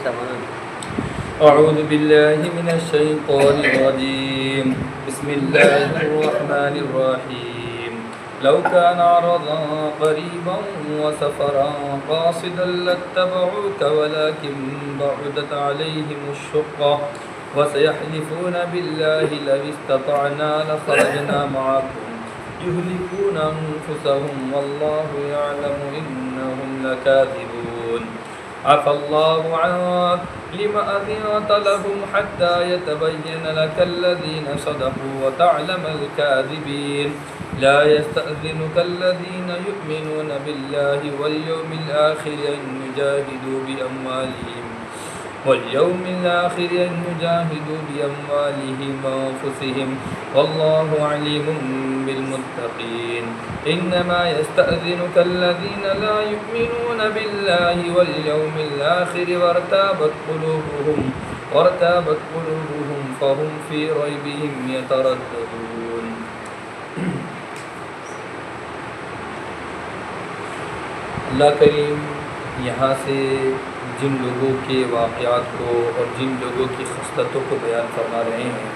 أعوذ بالله من الشيطان الرجيم بسم الله الرحمن الرحيم لو كان عرضا قريبا وسفرا قاصدا لاتبعوك ولكن بعدت عليهم الشقة وسيحلفون بالله لو استطعنا لخرجنا معكم يهلكون أنفسهم والله يعلم إنهم لكاذبون عفى الله عنك لما أذنت لهم حتى يتبين لك الذين صدقوا وتعلم الكاذبين لا يستأذنك الذين يؤمنون بالله واليوم الآخر أن يجاهدوا بأموالهم وأنفسهم والله عليم بالمتقين إنما يستأذنك الذين لا يؤمنون بالله واليوم الآخر وارتابت قلوبهم فهم في ريبهم يترددون. اللہ کریم یہاں سے جن لوگوں کے واقعات کو اور جن لوگوں کی خصلتوں کو بیان فرما رہے ہیں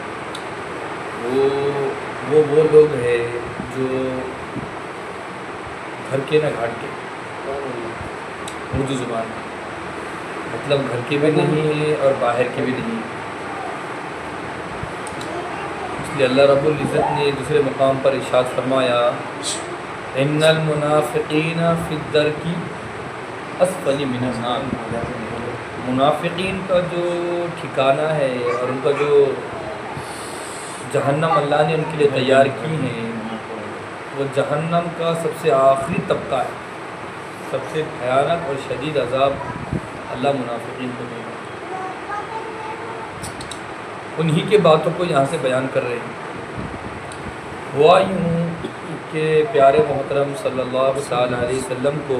وہ لوگ ہیں جو گھر کے نہ گھاٹ کے، اردو زبان میں مطلب گھر کے بھی نہیں ہیں اور باہر کے بھی نہیں ہیں. اس لیے اللہ رب العزت نے دوسرے مقام پر ارشاد فرمایا ان المنافقین فی الدرک اسفل من النار. منافقین کا جو ٹھکانہ ہے اور ان کا جو جہنم اللہ نے ان کے لیے تیار کی ہیں وہ جہنم کا سب سے آخری طبقہ ہے. سب سے بھیانک اور شدید عذاب اللہ منافقین کو دے گا. انہی کے باتوں کو یہاں سے بیان کر رہے ہیں. ہوا یوں کہ پیارے محترم صلی اللہ علیہ وسلم کو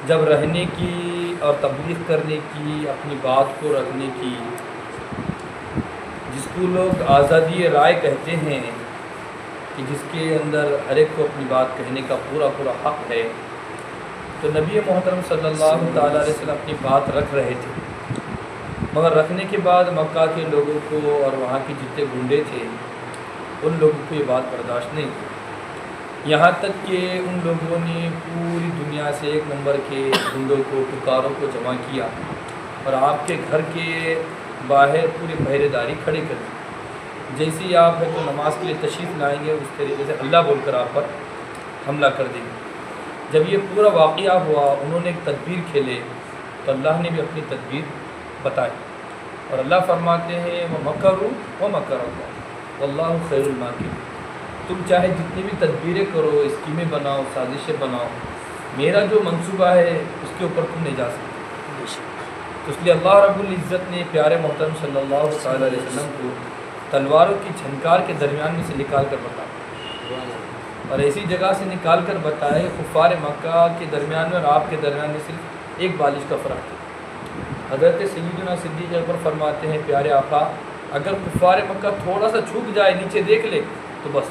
جب رہنے کی اور تبلیغ کرنے کی، اپنی بات کو رکھنے کی، جس کو لوگ آزادی رائے کہتے ہیں کہ جس کے اندر ہر ایک کو اپنی بات کہنے کا پورا حق ہے، تو نبی محترم صلی اللہ علیہ وسلم اپنی بات رکھ رہے تھے. مگر رکھنے کے بعد مکہ کے لوگوں کو اور وہاں کے جتنے گنڈے تھے ان لوگوں کو یہ بات برداشت نہیں. یہاں تک کہ ان لوگوں نے پوری دنیا سے ایک نمبر کے گنڈوں کو، ٹکاروں کو جمع کیا اور آپ کے گھر کے باہر پوری پہرے داری کھڑی کر دی. جیسے ہی آپ ہے تو نماز کے لیے تشریف لائیں گے اس طریقے سے اللہ بول کر آپ پر حملہ کر دیں گے. جب یہ پورا واقعہ ہوا انہوں نے ایک تدبیر کھیلے تو اللہ نے بھی اپنی تدبیر بتائی اور اللہ فرماتے ہیں وَمَكَرُوا وَمَكَرَ اللَّهُ وَاللَّهُ خَيْرُ الْمَاكِرِينَ. تم چاہے جتنی بھی تدبیریں کرو، اسکیمیں بناؤ، سازشیں بناؤ، میرا جو منصوبہ ہے اس کے اوپر تم نہیں جا سکتے. تو اس لیے اللہ رب العزت نے پیارے محترم صلی اللہ علیہ وسلم کو تلواروں کی جھنکار کے درمیان میں سے نکال کر بتایا اور ایسی جگہ سے نکال کر بتائے کفار مکہ کے درمیان میں اور آپ کے درمیان میں صرف ایک بالش کا فرق تھا. حضرت سیدنا صدیق اکبر فرماتے ہیں پیارے آقا اگر کفار مکہ تھوڑا سا جھک جائے، نیچے دیکھ لے تو بس.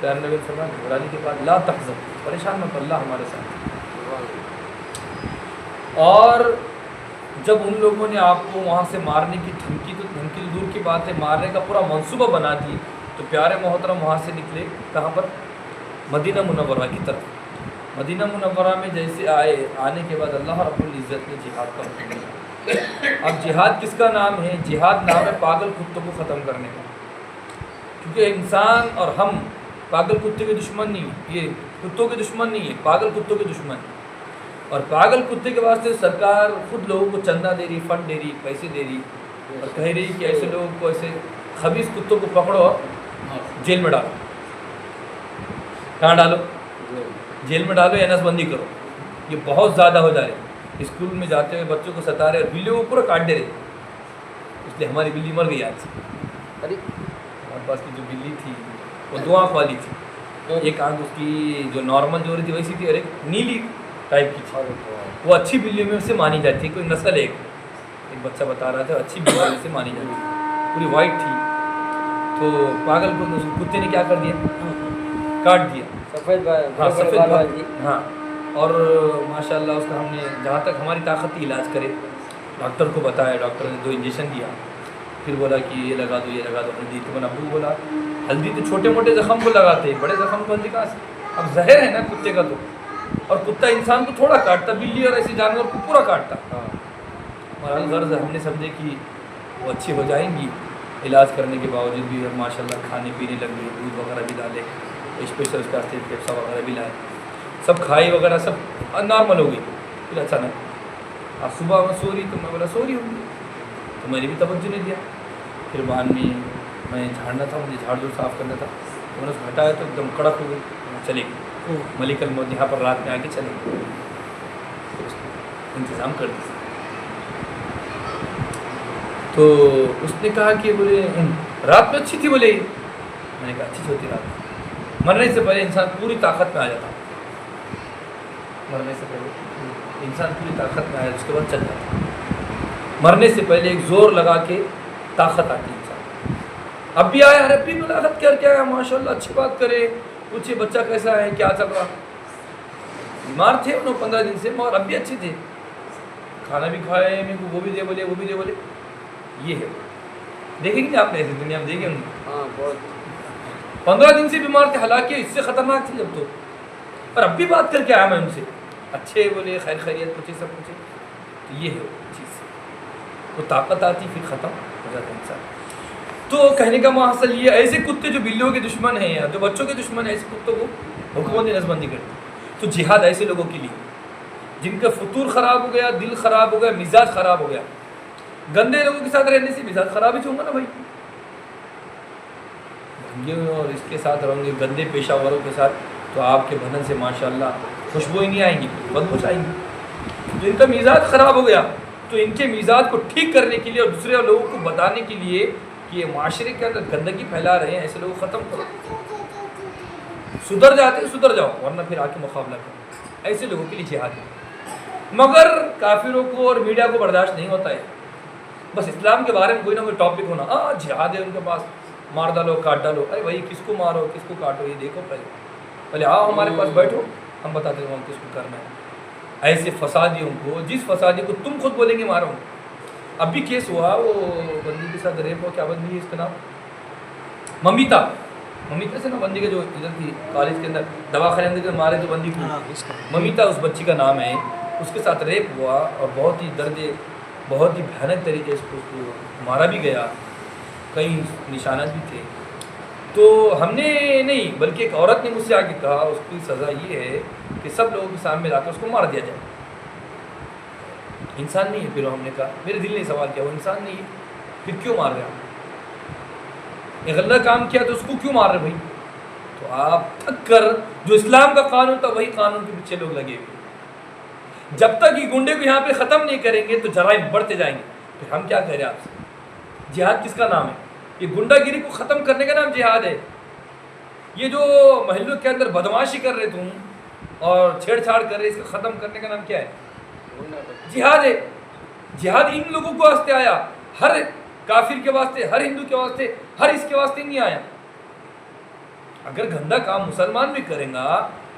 پیارے نبی فرمایا گھبرانے کے بعد لا تحزن، پریشان مت، اللہ ہمارے ساتھ. اور جب ان لوگوں نے آپ کو وہاں سے مارنے کی دھمکی تو دور کی بات ہے، مارنے کا پورا منصوبہ بنا دی تو پیارے محترم وہاں سے نکلے کہاں پر؟ مدینہ منورہ کی طرف. مدینہ منورہ میں جیسے آنے کے بعد اللہ رب العزت نے جہاد کا حکم دیا. اب جہاد کس کا نام ہے؟ جہاد نام ہے پاگل کتوں کو ختم کرنے کا. کیونکہ انسان اور ہم پاگل کتے کے دشمن نہیں ہیں، یہ کتوں کے دشمن نہیں ہیں، پاگل کتوں کے دشمن ہیں. اور پاگل کتے کے واسطے سرکار خود لوگوں کو چندہ دے رہی، فنڈ دے رہی، پیسے دے رہی اور کہہ رہی کہ ایسے لوگوں کو، ایسے خبیث کتوں کو پکڑو اور جیل میں ڈالو. کہاں ڈالو؟ جیل میں ڈالو یا نس بندی کرو. یہ بہت زیادہ ہو جا رہے. اسکول میں جاتے ہوئے بچوں کو ستا رہے اور بلیوں کو پورا کاٹ دے رہے. اس لیے ہماری بلی مر گئی آج. ارے ہمارے پاس کی جو بلی تھی وہ 2 آنکھ والی تھی. ایک آنکھ اس کی جو نارمل جو رہی تھی ویسی تھی اور ایک نیلی ٹائپ کی تھی. وہ اچھی بلیوں میں سے مانی جاتی ہے. کوئی نسل ایک بچہ بتا رہا تھا اچھی بلیوں میں سے مانی جاتی ہے. پوری وائٹ تھی. تو پاگل کتے نے کیا کر دیا؟ کاٹ دیا. سفید ہاں اور ماشاء اللہ اس کا ہم نے جہاں تک ہماری طاقت تھی علاج کرے، ڈاکٹر کو بتایا، ڈاکٹر نے 2 انجیکشن دیا، پھر بولا کہ یہ لگا دو، یہ لگا دو ہلدی۔ تو میں نے ابو بولا ہلدی تو چھوٹے موٹے زخم کو لگاتے ہیں، بڑے زخم کو ہلدی کہاں سے؟ اب زہر ہے نا کتے کا تو، اور کتا انسان کو تھوڑا کاٹتا، بلی اور ایسے جانور کو پورا کاٹتا۔ اور الغرض ہم نے سمجھے کہ وہ اچھی ہو جائیں گی، علاج کرنے کے باوجود بھی ماشاء اللہ کھانے پینے لگ گئی، دودھ وغیرہ بھی ڈالے، اسپیشل اس کا پیپسا وغیرہ بھی لائے، سب کھائی وغیرہ سب نارمل ہو گئی۔ پھر اچھا نا اب صبح میں سو رہی، تو میں بولا سو رہی ہوں گی، تو میں نے بھی توجہ نہیں دیا۔ پھر بعد میں جھاڑنا تھا، مجھے جھاڑ صاف کرنا تھا، تو میں نے اس کو ہٹایا تو ایک دم کڑک ہو گئی، چلے گئی ملک الموت یہاں پر رات میں آ کے چلے گئے، انتظام کر دیا۔ تو اس نے کہا کہ بولے رات میں اچھی تھی، بولے میں نے کہا اچھی ہوتی رات، مرنے سے پہلے انسان پوری طاقت میں آ جاتا، مرنے سے پہلے انسان پوری طاقت میں آیا، اس کے بعد چل جاتا، مرنے سے پہلے ایک زور لگا کے طاقت آتی انسان۔ اب بھی آیا، اب بھی ملاقات کر کے آیا، ماشاء اللہ اچھی بات کرے، پوچھے بچہ کیسا ہے، کیا چل رہا۔ بیمار تھے انہوں 15 دن سے، مگر اب بھی اچھے تھے، کھانا بھی کھائے، میرے کو وہ بھی دے بولے، وہ بھی دے بولے۔ یہ ہے، دیکھیں گے آپ نے ایسی دنیا میں دیکھیں گے، 15 دن سے بیمار تھے، حالانکہ اس سے خطرناک تھی جب تو، اور اب بھی بات کر کے آیا میں ان سے، اچھے بولے، خیر خیریت پوچھے، سب پوچھے۔ تو یہ ہے چیز، وہ طاقت آتی پھر ختم ہو جاتا انسان۔ تو کہنے کا محصل یہ، ایسے کتے جو بلیوں کے دشمن ہیں یا جو بچوں کے دشمن ہیں، ایسے کتوں کو حکومت نظر بندی کرتی۔ تو جہاد ایسے لوگوں کے لیے جن کا فطور خراب ہو گیا، دل خراب ہو گیا، مزاج خراب ہو گیا۔ گندے لوگوں کے ساتھ رہنے سے مزاج خراب ہی ہوگا نا بھائی، اور اس کے ساتھ رہوں گے گندے پیشہ وروں کے ساتھ، تو آپ کے بدن سے ماشاءاللہ خوشبو ہی نہیں آئیں گی، بدبو آئیں گی۔ تو ان کا مزاج خراب ہو گیا، تو ان کے مزاج کو ٹھیک کرنے کے لیے اور دوسرے لوگوں کو بتانے کے لیے کہ یہ معاشرے کے اندر گندگی پھیلا رہے ہیں، ایسے لوگ ختم کرو، سدھر جاتے سدھر جاؤ، ورنہ پھر آ کے مقابلہ کرو۔ ایسے لوگوں کے لیے جہاد ہے، مگر کافروں کو اور میڈیا کو برداشت نہیں ہوتا ہے، بس اسلام کے بارے میں کوئی نہ کوئی ٹاپک ہونا، جہاد ہے ان کے پاس، مار ڈالو کاٹ ڈالو، ارے بھائی کس کو مارو کس کو کاٹو یہ دیکھو، پہلے آؤ ہمارے پاس بیٹھو، ہم بتاتے ہیں کس کو کرنا ہے۔ ایسے فسادیوں کو، جس فسادی کو تم خود بولیں گے مارو، اب بھی کیس ہوا، وہ بندی کے ساتھ ریپ ہوا، کیا بندی ہے اس کا نام، ممیتا سے نا، بندی کا جو ادھر تھی کالج کے اندر دواخانے اندر مارے تو بندی کو، ممیتا اس بچی کا نام ہے، اس کے ساتھ ریپ ہوا اور بہت ہی بہت ہی بھیانک طریقے سے اس کو مارا بھی گیا، کئی نشانات بھی تھے۔ تو ہم نے نہیں بلکہ ایک عورت نے مجھ سے آ کے کہا اس کی سزا یہ ہے کہ سب لوگوں کے سامنے لا کر اس کو مار دیا جائے۔ انسان نہیں ہے، پھر ہم نے کہا، میرے دل نے سوال کیا وہ انسان نہیں ہے پھر کیوں مار رہے ہیں؟ ایک غلط کام کیا تو اس کو کیوں مار رہے بھائی؟ تو آپ تھک کر جو اسلام کا قانون تھا وہی قانون کے پیچھے لوگ لگے ہوئے، جب تک یہ گنڈے کو یہاں پہ ختم نہیں کریں گے تو جرائم بڑھتے جائیں گے۔ پھر ہم کیا کہہ رہے ہیں آپ سے، جہاد کس کا نام ہے؟ یہ گنڈا گیری کو ختم کرنے کا نام جہاد ہے۔ یہ جو محلوں کے اندر بدماشی کر رہے تم اور چھیڑ چھاڑ کر رہے، اس کو ختم کرنے کا نام کیا ہے؟ جہاد ہے۔ جہاد ان لوگوں کو واسطے آیا، ہر کافر کے واسطے، ہر ہندو کے واسطے، ہر اس کے واسطے نہیں آیا۔ اگر گندا کام مسلمان بھی کریں گا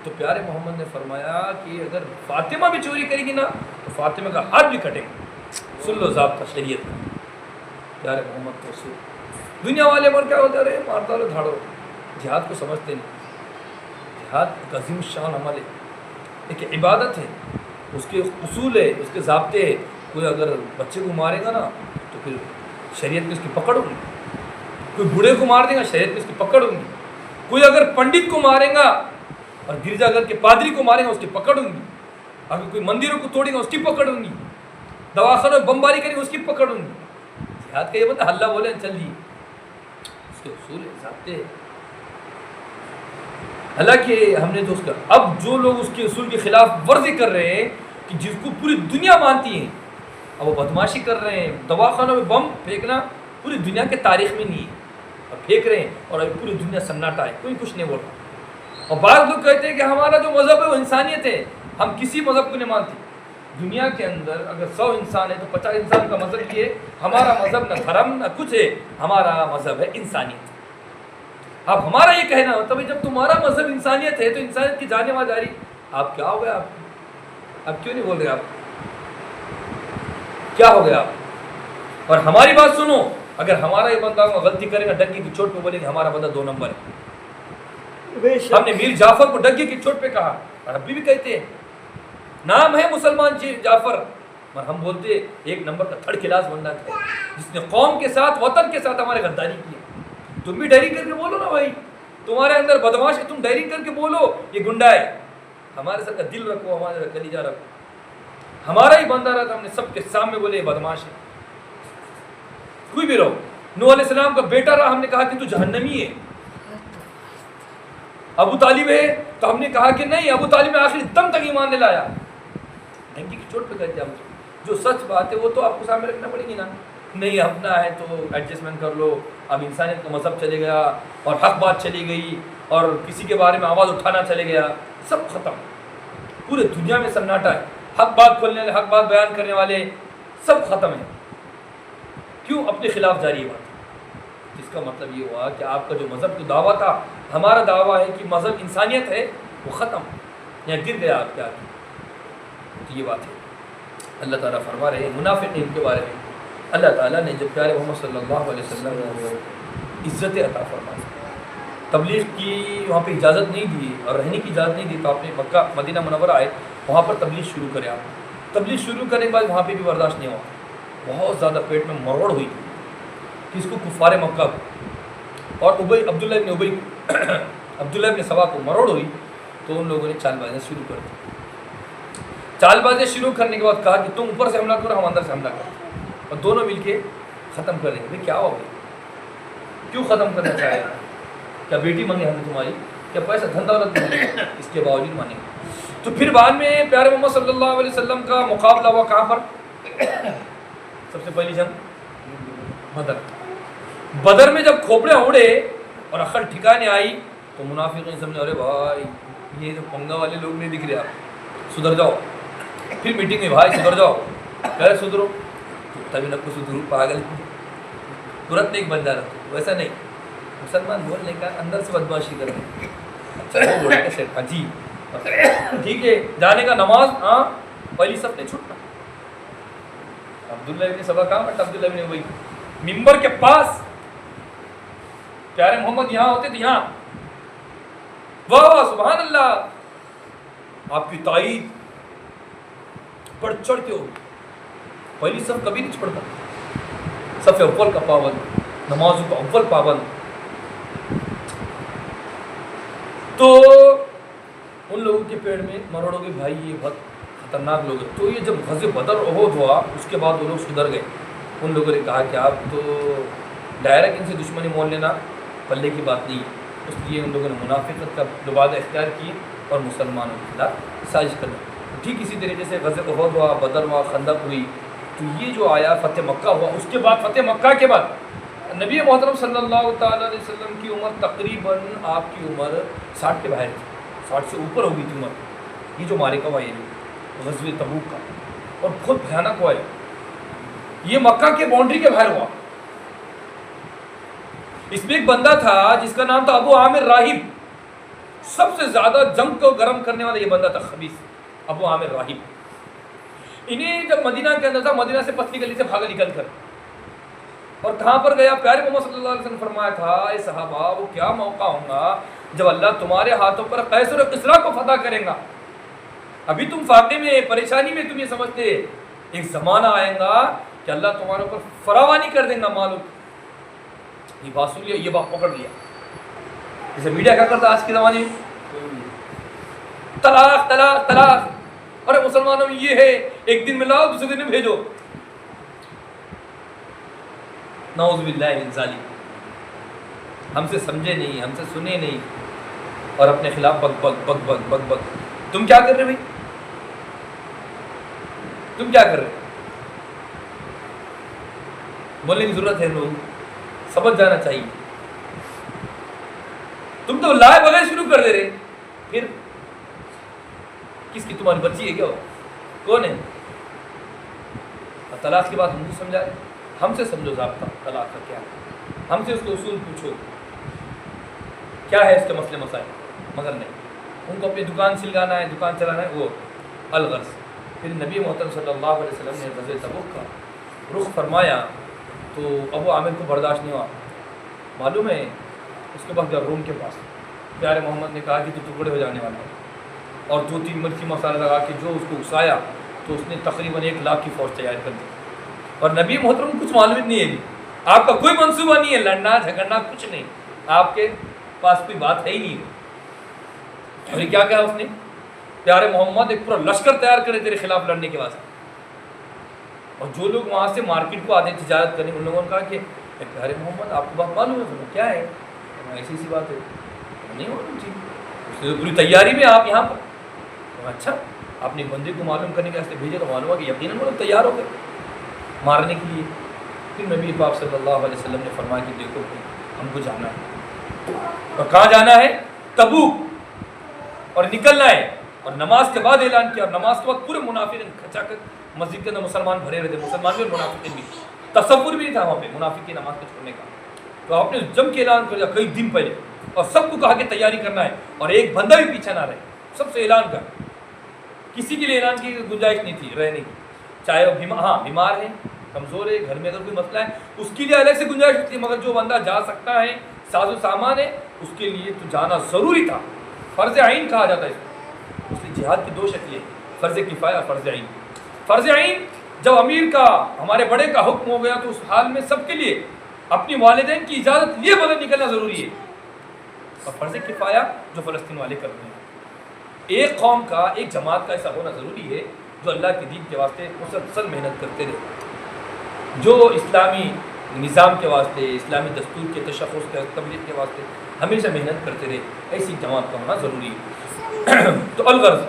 تو پیارے محمد نے فرمایا کہ اگر فاطمہ بھی چوری کرے گی نا تو فاطمہ کا ہاتھ بھی کٹے گا۔ سن لو ضابطہ شریعت کا، پیارے محمد کو رسول۔ دنیا والے مر کیا ہوتا رہے، مار ڈالو دھاڑو، جہاد کو سمجھتے نہیں۔ جہاد ایک عظیم شان عمل ہے، ایک عبادت ہے، اس کے اصول ہے، اس کے ضابطے ہے۔ کوئی اگر بچے کو مارے گا نا تو پھر شریعت میں اس کی پکڑ ہوگی، کوئی بوڑھے کو مار دے گا شریعت میں اس کی پکڑ ہوگی، کوئی اگر پنڈت کو مارے گا اور گرجا گھر کے پادری کو مارے گا اس کی پکڑ ہوگی، اگر کوئی مندروں کو توڑے گا اس کی پکڑ ہوگی، دواخانوں میں بمباری کرے گا اس کی پکڑ ہوگی۔ جہاد کا یہ بندہ ہلّہ بولے چل جی، اس کے اصول ہے، ضابطے ہیں۔ حالانکہ ہم نے تو اس کا، اب جو لوگ اس کے اصول کے خلاف ورزی کر رہے ہیں کہ جس کو پوری دنیا مانتی ہے، اب وہ بدماشی کر رہے ہیں، دواخانوں میں بم پھینکنا پوری دنیا کے تاریخ میں نہیں ہے، اب پھینک رہے ہیں اور ابھی پوری دنیا سناٹا ہے، کوئی کچھ نہیں بول رہا۔ اور بعض لوگ کہتے ہیں کہ ہمارا جو مذہب ہے وہ انسانیت ہے، ہم کسی مذہب کو نہیں مانتے۔ دنیا کے اندر اگر 100 انسان ہے تو 50 انسان کا مذہب یہ ہے، ہمارا مذہب نہ دھرم نہ کچھ ہے، ہمارا مذہب ہے انسانیت۔ اب ہمارا یہ کہنا ہوتا ہے جب تمہارا مذہب انسانیت ہے تو انسانیت کی جانے والی آپ کیا ہو گیا، آپ اب کیوں نہیں بول رہے آپ؟ کیا ہو گیا آپ؟ اور ہماری بات سنو، اگر ہمارا یہ بندہ غلطی کرے گا ڈنگے کی چوٹ پہ بولے گا ہمارا بندہ 2 نمبر ہے. ہم نے میر جعفر کو ڈنگے کی چوٹ پہ کہا اور ابھی بھی کہتے ہیں نام ہے مسلمان جعفر، اور ہم بولتے 1 نمبر کا تھرڈ کلاس بندہ ہے جس نے قوم کے ساتھ وطن کے ساتھ ہمارے غداری کی. تم بھی ڈائری کر کے بولو نا بھائی، تمہارے اندر بدماش ہے، تم ڈائری کر کے بولو یہ گنڈا ہے. ہمارے ساتھ کا دل رکھو، ہمارے ساتھ کلیجہ رکھو. ہمارا ہی بندہ رہا تھا، ہم نے سب کے سامنے بولے یہ بدماش ہے. کوئی بھی رہو، نوح علیہ السلام کا بیٹا رہا، ہم نے کہا کہ تو جہنمی ہے. ابو طالب ہے تو ہم نے کہا کہ نہیں، ابو طالب نے آخری دم تک ایمان نہیں لایا. ڈنگی کی چوٹ پہ کہتے ہم جو سچ بات ہے وہ تو آپ کو سامنے رکھنا پڑے گی نا. نہیں اپنا ہے تو ایڈجسٹمنٹ کر لو. اب انسانیت کا مذہب چلے گیا اور حق بات چلی گئی اور کسی کے بارے میں آواز اٹھانا چلے گیا، سب ختم. پورے دنیا میں سناٹا ہے. حق بات کھولنے والے، حق بات بیان کرنے والے سب ختم ہیں. کیوں؟ اپنے خلاف جاری ہے بات. جس کا مطلب یہ ہوا کہ آپ کا جو مذہب کا دعویٰ تھا، ہمارا دعویٰ ہے کہ مذہب انسانیت ہے، وہ ختم یا گر گیا آپ کے آگے. تو یہ بات ہے. اللہ تعالیٰ فرما رہے ہیں منافقین کے بارے میں. اللہ تعالیٰ نے جب پیارے محمد صلی اللہ علیہ وسلم کو عزت عطا فرمائی، تبلیغ کی وہاں پہ اجازت نہیں دی اور رہنے کی اجازت نہیں دی، تو آپ نے مکہ مدینہ منورہ آئے، وہاں پر تبلیغ شروع کرے. آپ تبلیغ شروع کرنے کے بعد وہاں پہ بھی برداشت نہیں ہوا. بہت زیادہ پیٹ میں مروڑ ہوئی کس کو؟ کفار مکہ کو. اور عبداللہ ابن سبا کو مروڑ ہوئی تو ان لوگوں نے چال بازیاں شروع کر دی. چال بازیاں شروع کرنے کے بعد کہا کہ تم اوپر سے حملہ کرو، ہم اندر سے حملہ کرو اور دونوں مل کے ختم کر دیں گے. کیا ہو گیا؟ کیوں ختم کرنا چاہے؟ کیا بیٹی مانگے ہم نے تمہاری؟ کیا پیسہ دھن دولت مانگے؟ اس کے باوجود مانیں گے. تو پھر بعد میں پیارے محمد صلی اللہ علیہ وسلم کا مقابلہ ہوا کہاں پر؟ سب سے پہلی جنگ بدر. بدر میں جب کھوپڑے اڑے اور عقل ٹھکانے آئی تو منافقین سمجھے ارے بھائی یہ جو پنگا والے لوگ نہیں دکھ رہے، آپ سدھر جاؤ. پھر میٹنگ میں بھائی سدھر جاؤ، کہہ رہے سدھرو، تبھی نہ کو سدھرو، پاگل ترنت ایک بن جانا. ویسا نہیں، مسلمان بولنے کا اندر سے بدماشی کر رہے ہیں. اچھا وہ بولے کہ شیخ جی ٹھیک ہے جانے کا، نماز ہاں پہلی صف نہیں چھوٹنا. عبداللہ ابن سبا کہاں بٹ عبداللہ ابن ابی ممبر کے پاس پیارے محمد یہاں ہوتے تھے، یہاں واہ سبحان اللہ آپ کی تائید بڑھ چڑھ کے ہوگی. پہلی صف کبھی نہیں چھوڑتا، صف اول کا پابند، نمازوں کا اول پابند. تو ان لوگوں کے پیڑ میں مروڑوں کے بھائی یہ بہت خطرناک لوگ ہیں. تو یہ جب غزوہ بدر احد ہوا اس کے بعد وہ لوگ سدھر گئے. ان لوگوں نے کہا کہ آپ تو ڈائریکٹ ان سے دشمنی مول لینا پلے کی بات نہیں ہے. اس لیے ان لوگوں نے منافقت کا لبادہ اختیار کی اور مسلمانوں کے خلاف سازش کر دی. ٹھیک اسی طریقے سے غزوہ احد ہوا، بدر ہوا، خندق ہوئی. تو یہ جو آیا فتح مکہ ہوا، اس کے بعد فتح مکہ کے بعد نبی محترم صلی اللہ تعالیٰ علیہ وسلم کی عمر تقریباً آپ کی عمر 60 کے باہر تھی، 60 سے اوپر ہو گئی تھی عمر. یہ جو مارکہ ہوا یہ غزوہ تبوک کا اور بہت بھیانک ہوا ہے. یہ مکہ کے باؤنڈری کے باہر ہوا. اس میں ایک بندہ تھا جس کا نام تھا ابو عامر راہب. سب سے زیادہ جنگ کو گرم کرنے والا یہ بندہ تھا، خبیث ابو عامر راہب. انہیں جب مدینہ کے اندر تھا، مدینہ سے پتلی گلی سے بھاگا نکل کر اور کہاں پر گیا؟ پیارے محمد صلی اللہ علیہ وسلم فرمایا تھا اے صحابہ وہ کیا موقع ہوگا جب اللہ تمہارے ہاتھوں پر قیصر و کسریٰ کو فتح کرے گا. ابھی تم فاقے میں، پریشانی میں، تم یہ سمجھتے ایک زمانہ آئے گا کہ اللہ تمہارے اوپر فراوانی کر دیں گا مالوں. یہ بات سن لیا، یہ بات پکڑ لیا. جیسے میڈیا کیا کرتا آج کے زمانے میں، طلاق طلاق طلاق. ارے مسلمانوں میں یہ ہے ایک دن میں لاؤ دوسرے دن میں بھیجو. نعوذ باللہ من ذالک. ہم سے سمجھے نہیں، ہم سے سنے نہیں اور اپنے خلاف بک بک بک بک بک بک. تم کیا کر رہے بھائی؟ تم کیا کر رہے؟ بولنے کی ضرورت ہے، لوگ سمجھ جانا چاہیے. تم تو لائے بغیر شروع کر دے رہے. پھر کس کی تمہاری بچی ہے کیا؟ کون ہے؟ طلاق کی بات ہم کو سمجھا رہے. ہم سے سمجھو ضابطہ طلاق کا کیا ہے، ہم سے اس کے اصول پوچھو کیا ہے اس کے مسئلے مسائل. مگر نہیں، ان کو اپنی دکان سلگانا ہے، دکان چلانا ہے، وہ الغرض پھر نبی محترم صلی اللہ علیہ وسلم نے غزوہ تبوک کا رخ فرمایا تو ابو عامر کو برداشت نہیں ہوا. معلوم ہے اس کے بعد روم کے پاس پیارے محمد نے کہا کہ تو ٹکڑے ہو جانے والا ہے, اور 2-3 مرچی مسالہ لگا کے جو اس کو اکسایا تو اس نے تقریباً 1 لاکھ کی فوج تیار کر دی. اور نبی محترم کو کچھ معلوم نہیں ہے, آپ کا کوئی منصوبہ نہیں ہے, لڑنا جھگڑنا کچھ نہیں, آپ کے پاس کوئی بات ہے ہی نہیں. اور یہ کیا کہا اس نے, پیارے محمد ایک پورا لشکر تیار کرے تیرے خلاف لڑنے کے واسطے. اور جو لوگ وہاں سے مارکیٹ کو آتے تجارت کرنے, ان لوگوں نے کہا کہ پیارے محمد آپ کو بات معلوم ہے, کیا ہے ایسی سی بات ہے, نہیں معلوم تھی, پوری تیاری میں آپ یہاں پر. اچھا آپ نے بندے کو معلوم کرنے کے واسطے بھیجے تو معلوم ہوا کہ یقیناً وہ لوگ تیار ہو گئے مارنے کے لیے. پھر نبی پاک صلی اللہ علیہ وسلم نے فرمایا کہ دیکھو ہم کو جانا ہے, اور کہاں جانا ہے, تبوک, اور نکلنا ہے. اور نماز کے بعد اعلان کیا, اور نماز کے بعد پورے منافقین کھچا کر مسجد کے اندر مسلمان بھرے رہے تھے, مسلمان بھی اور منافقین بھی, تصور بھی نہیں تھا وہاں پہ منافق کی نماز کو چھوڑنے کا. تو آپ نے جم کے اعلان کر دیا کئی دن پہلے, اور سب کو کہا کہ تیاری کرنا ہے, اور ایک بندہ بھی پیچھے نہ رہے, سب سے اعلان کر. کسی کے لیے اعلان کی گنجائش نہیں تھی رہنے کی, چاہے وہ بیمار ہے, کمزور ہے, گھر میں اگر کوئی مسئلہ ہے اس کے لیے الگ سے گنجائش تھی, مگر جو بندہ جا سکتا ہے, ساز و سامان ہے, اس کے لیے تو جانا ضروری تھا. فرض عین کہا جاتا ہے اس لیے. جہاد کی 2 شکلیں, فرض کفایہ اور فرض عین. فرض عین جب امیر کا, ہمارے بڑے کا حکم ہو گیا تو اس حال میں سب کے لیے اپنی والدین کی اجازت لیے بغیر نکلنا ضروری ہے. اور فرض کفایہ جو فلسطین والے کرتے ہیں, ایک قوم کا, ایک جماعت کا ایسا ہونا ضروری ہے جو اللہ کے دین کے واسطے مسلسل محنت کرتے رہے, جو اسلامی نظام کے واسطے, اسلامی دستور کے تشخص کے تبلیغ کے واسطے ہمیشہ محنت کرتے رہے. ایسی جماعت کا ہونا ضروری ہے. تو الغرض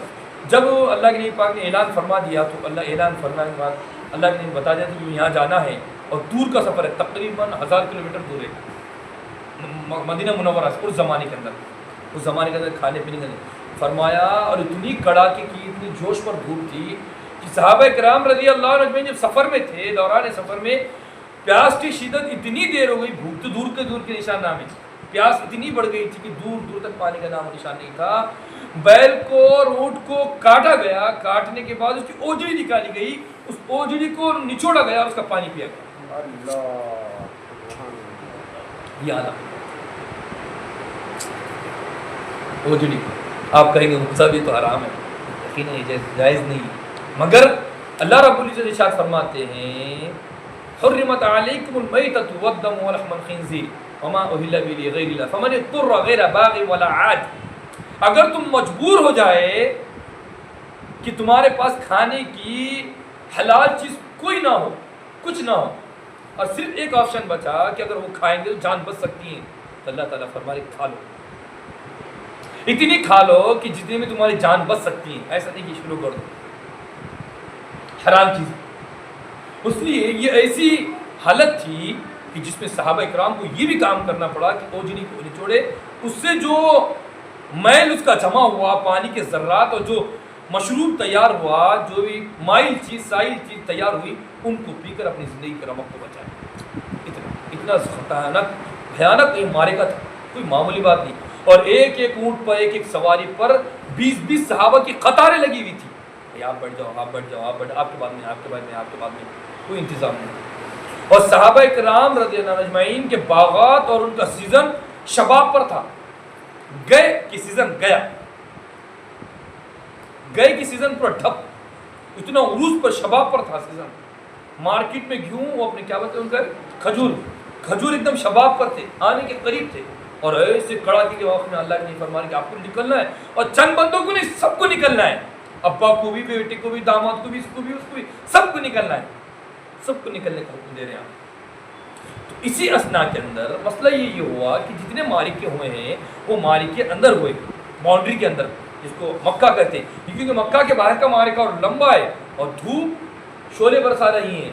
جب اللہ کے نبی پاک نے اعلان فرما دیا تو اللہ اعلان فرمانے کے بعد اللہ کے نبی بتا دیا کہ یہاں جانا ہے, اور دور کا سفر ہے, تقریباً 1000 کلومیٹر دور ہے مدینہ منورہ سے. اس زمانے کے اندر کھانے پینے کا فرمایا, اور اتنی کڑاکے کی, اتنی جوش پر دھوپ تھی کہ صحابہ کرام رضی اللہ عنہ جب سفر میں تھے, دوران سفر میں پیاس کی شدت اتنی دیر ہو گئی, بھوک تو دور کے نشان نام ہے, پیاس اتنی بڑھ گئی تھی کہ دور تک پانی کا نام و نشان نہیں تھا. بیل کو اور اونٹ کو کاٹا گیا, کاٹنے کے بعد اس کی اوجڑی نکالی گئی, اس اوجڑی کو نچوڑا گیا, اس کا پانی پیا گیا. یہ عالم اوجڑی, آپ کہیں گے غصہ بھی تو حرام ہے, یقیناً جائز نہیں, مگر اللہ رب العزت ارشاد فرماتے ہیں حرمت علیکم المیتۃ والدم ولحم الخنزیر وما اہل به لغیر اللہ فمن اضطر غیر باغ ولا عاد. اگر تم مجبور ہو جائے کہ تمہارے پاس کھانے کی حلال چیز کوئی نہ ہو, کچھ نہ ہو, اور صرف ایک آپشن بچا کہ اگر وہ کھائیں گے تو جان بچ سکتی ہیں, تو اللہ تعالیٰ فرمائے کھا لو, اتنی کھا لو کہ جتنے میں تمہاری جان بچ سکتی ہے, ایسا نہیں کہ شروع کر دو حرام چیز. اس لیے یہ ایسی حالت تھی کہ جس میں صحابہ اکرام کو یہ بھی کام کرنا پڑا کہ اوجڑی کو نچوڑے, اس سے جو میل اس کا جمع ہوا, پانی کے ذرات, اور جو مشروب تیار ہوا, جو بھی مائل چیز سائل چیز تیار ہوئی, ان کو پی کر اپنی زندگی کے رمق کو بچائے. اتنا خطرناک بھیانک یہ مارے کا تھا, کوئی معمولی بات نہیں. اور ایک اونٹ پر, ایک سواری پر 20 صحابہ کی قطاریں لگی ہوئی تھی, آپ بیٹھ جاؤ, آپ بیٹھ جاؤ, آپ بیٹھ, آپ کے بعد میں, آپ کے بعد میں, آپ کے بعد میں, کوئی انتظام نہیں. اور صحابہ کرام رضی اللہ عنہ اجمعین کے باغات اور ان کا سیزن شباب پر تھا. گئے کہ سیزن گیا, گئے کہ سیزن پر ڈھپ, اتنا عروج پر شباب پر تھا سیزن. مارکیٹ میں گیہوں, وہ اپنے کیا بولتے ہیں ان کا کھجور ایک دم شباب پر تھے, آنے کے قریب تھے. اور ایسے کڑاکے کے وقت میں اللہ نے فرمایا کہ آپ کو نکلنا ہے, اور چند بندوں کو نہیں, سب کو نکلنا ہے, ابا کو بھی, بیٹے کو بھی, داماد کو بھی, اس کو بھی, اس کو بھی, سب کو نکلنا ہے, سب کو نکلنے کا حکم دے رہے ہیں. تو اسی اسنا کے اندر مسئلہ یہ ہوا کہ جتنے مارکے ہوئے ہیں وہ مارکے اندر ہوئے, باؤنڈری کے اندر, جس کو مکہ کہتے ہیں, کیونکہ مکہ کے باہر کا مارکا اور لمبا ہے, اور دھوپ شعلے برسا رہی ہیں,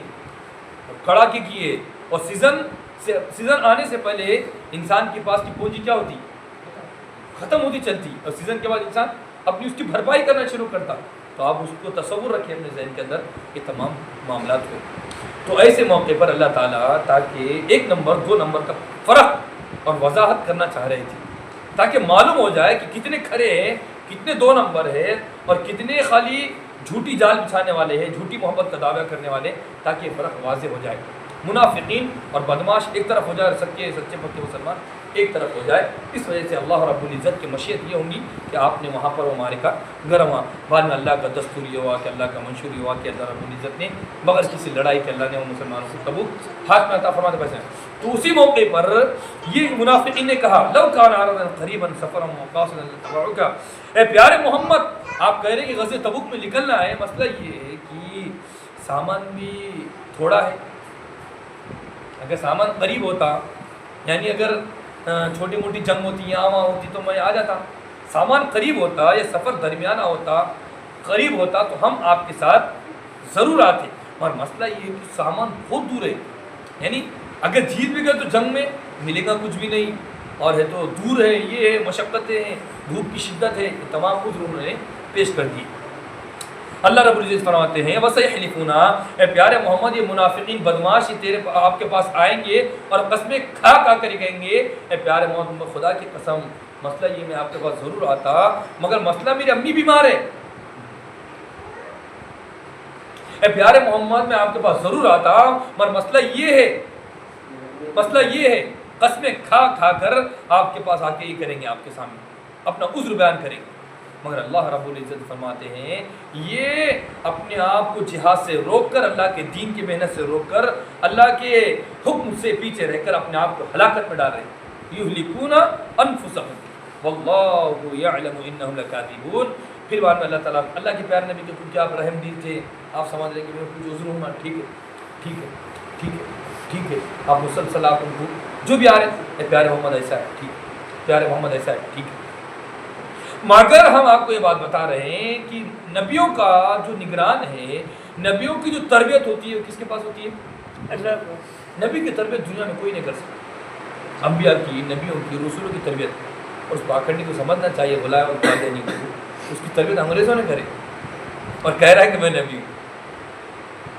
کڑاکے کیے, اور سیزن آنے سے پہلے انسان کے پاس کی پونجی کیا ہوتی, ختم ہوتی چلتی, اور سیزن کے بعد انسان اپنی اس کی بھرپائی کرنا شروع کرتا. تو آپ اس کو تصور رکھیں اپنے ذہن کے اندر یہ تمام معاملات ہو. تو ایسے موقع پر اللہ تعالیٰ تاکہ 1 نمبر 2 نمبر کا فرق اور وضاحت کرنا چاہ رہے تھے, تاکہ معلوم ہو جائے کہ کتنے کھڑے ہیں, کتنے 2 نمبر ہے, اور کتنے خالی جھوٹی جال بچھانے والے ہیں، جھوٹی محبت کا دعویٰ کرنے والے، تاکہ یہ فرق واضح ہو جائے۔ منافقین اور بدماش ایک طرف ہو جائے اور سچے پکے مسلمان ایک طرف ہو جائے۔ اس وجہ سے اللہ رب العزت کی مشیت یہ ہوگی کہ آپ نے وہاں پر وہ معرکہ گرم ہوا۔ بعد میں اللہ کا دستور یہ ہوا کہ اللہ کا منشور یہ ہوا کہ اللہ رب العزت نے بغیر کسی لڑائی کے اللہ نے وہ مسلمانوں کو تبوک ہاتھ میں عطا فرماتے پیسے۔ تو اسی موقع پر یہ منافقین نے کہا لو کان عرضا قریبا سفرا وقاصدا لتبعوک، اے پیارے محمد آپ کہہ رہے ہیں کہ غزوہ تبوک میں نکلنا ہے، مسئلہ یہ ہے کہ سامان بھی تھوڑا ہے۔ اگر سامان قریب ہوتا، یعنی اگر چھوٹی موٹی جنگ ہوتی یہاں وہاں ہوتی تو میں آ جاتا، سامان قریب ہوتا یا سفر درمیانہ ہوتا قریب ہوتا تو ہم آپ کے ساتھ ضرور آتے، اور مسئلہ یہ ہے کہ سامان بہت دور ہے، یعنی اگر جیت بھی گئے تو جنگ میں ملے گا کچھ بھی نہیں، اور ہے تو دور ہے، یہ ہے مشقتیں ہیں، دھوپ کی شدت ہے، یہ تمام عذر انہوں نے پیش کر دی۔ اللہ رب العزت فرماتے ہیں وَسَيَحْلِفُونَ، اے پیارے محمد یہ منافقین بدماش تیرے آپ کے پاس آئیں گے اور قسمیں کھا کر کہیں گے اے پیارے محمد خدا کی قسم مسئلہ یہ میں آپ کے پاس ضرور آتا، مگر مسئلہ میری امی بیمار ہے۔ اے پیارے محمد میں آپ کے پاس ضرور آتا، مگر مسئلہ یہ ہے قسمیں کھا کر آپ کے پاس آ کے یہ کریں گے، آپ کے سامنے اپنا عذر بیان کریں گے۔ مگر اللہ رب العزت فرماتے ہیں یہ اپنے آپ کو جہاد سے روک کر، اللہ کے دین کی محنت سے روک کر، اللہ کے حکم سے پیچھے رہ کر اپنے آپ کو ہلاکت میں ڈال رہے ہیں۔ یہلکون انفسہم واللہ یعلم انہم لکاذبون۔ پھر بعد میں اللہ تعالیٰ اللہ کے پیارے نبی کے کیا آپ رحم دل تھے، آپ سمجھ رہے ہیں کہ میں کچھ عذر ہوں، ٹھیک ہے آپ مسلسل آپ ان کو جو بھی آ رہے ہیں پیارے محمد ایسا ہے، ٹھیک ہے پیارے محمد ایسا ہے، ٹھیک ہے۔ مگر ہم آپ کو یہ بات بتا رہے ہیں کہ نبیوں کا جو نگران ہے، نبیوں کی جو تربیت ہوتی ہے وہ کس کے پاس ہوتی ہے؟ اللہ۔ نبی کی تربیت دنیا میں کوئی نہیں کر سکتا، انبیاء کی، نبیوں کی، رسولوں کی تربیت۔ اور اس پاکڑنی کو سمجھنا چاہیے، بلایا اور کہا دینے کو، اس کی تربیت انگریزوں نے کرے اور کہہ رہا ہے کہ میں نبی ہوں۔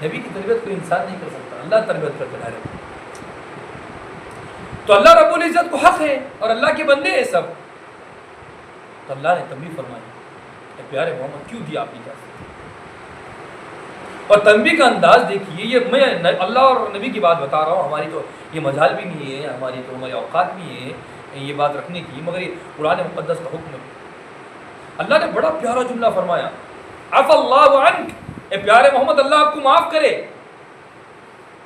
نبی کی تربیت کوئی انسان نہیں کر سکتا، اللہ تربیت کرتا ہے۔ تو اللہ رب العزت کو حق ہے اور اللہ کے بندے ہیں سب، تو اللہ نے تنبیہ فرمائی کہ پیارے محمد کیوں دیا آپ اجازت؟ اور تنبیہ کا انداز دیکھیے، یہ میں اللہ اور نبی کی بات بتا رہا ہوں، ہماری تو یہ مجال بھی نہیں ہے، ہماری تو ہمارے اوقات بھی ہیں یہ بات رکھنے کی، مگر یہ قرآن مقدس کا حکم ہے۔ اللہ نے بڑا پیارا جملہ فرمایا عفا اللہ عنک، اے پیارے محمد اللہ آپ کو معاف کرے،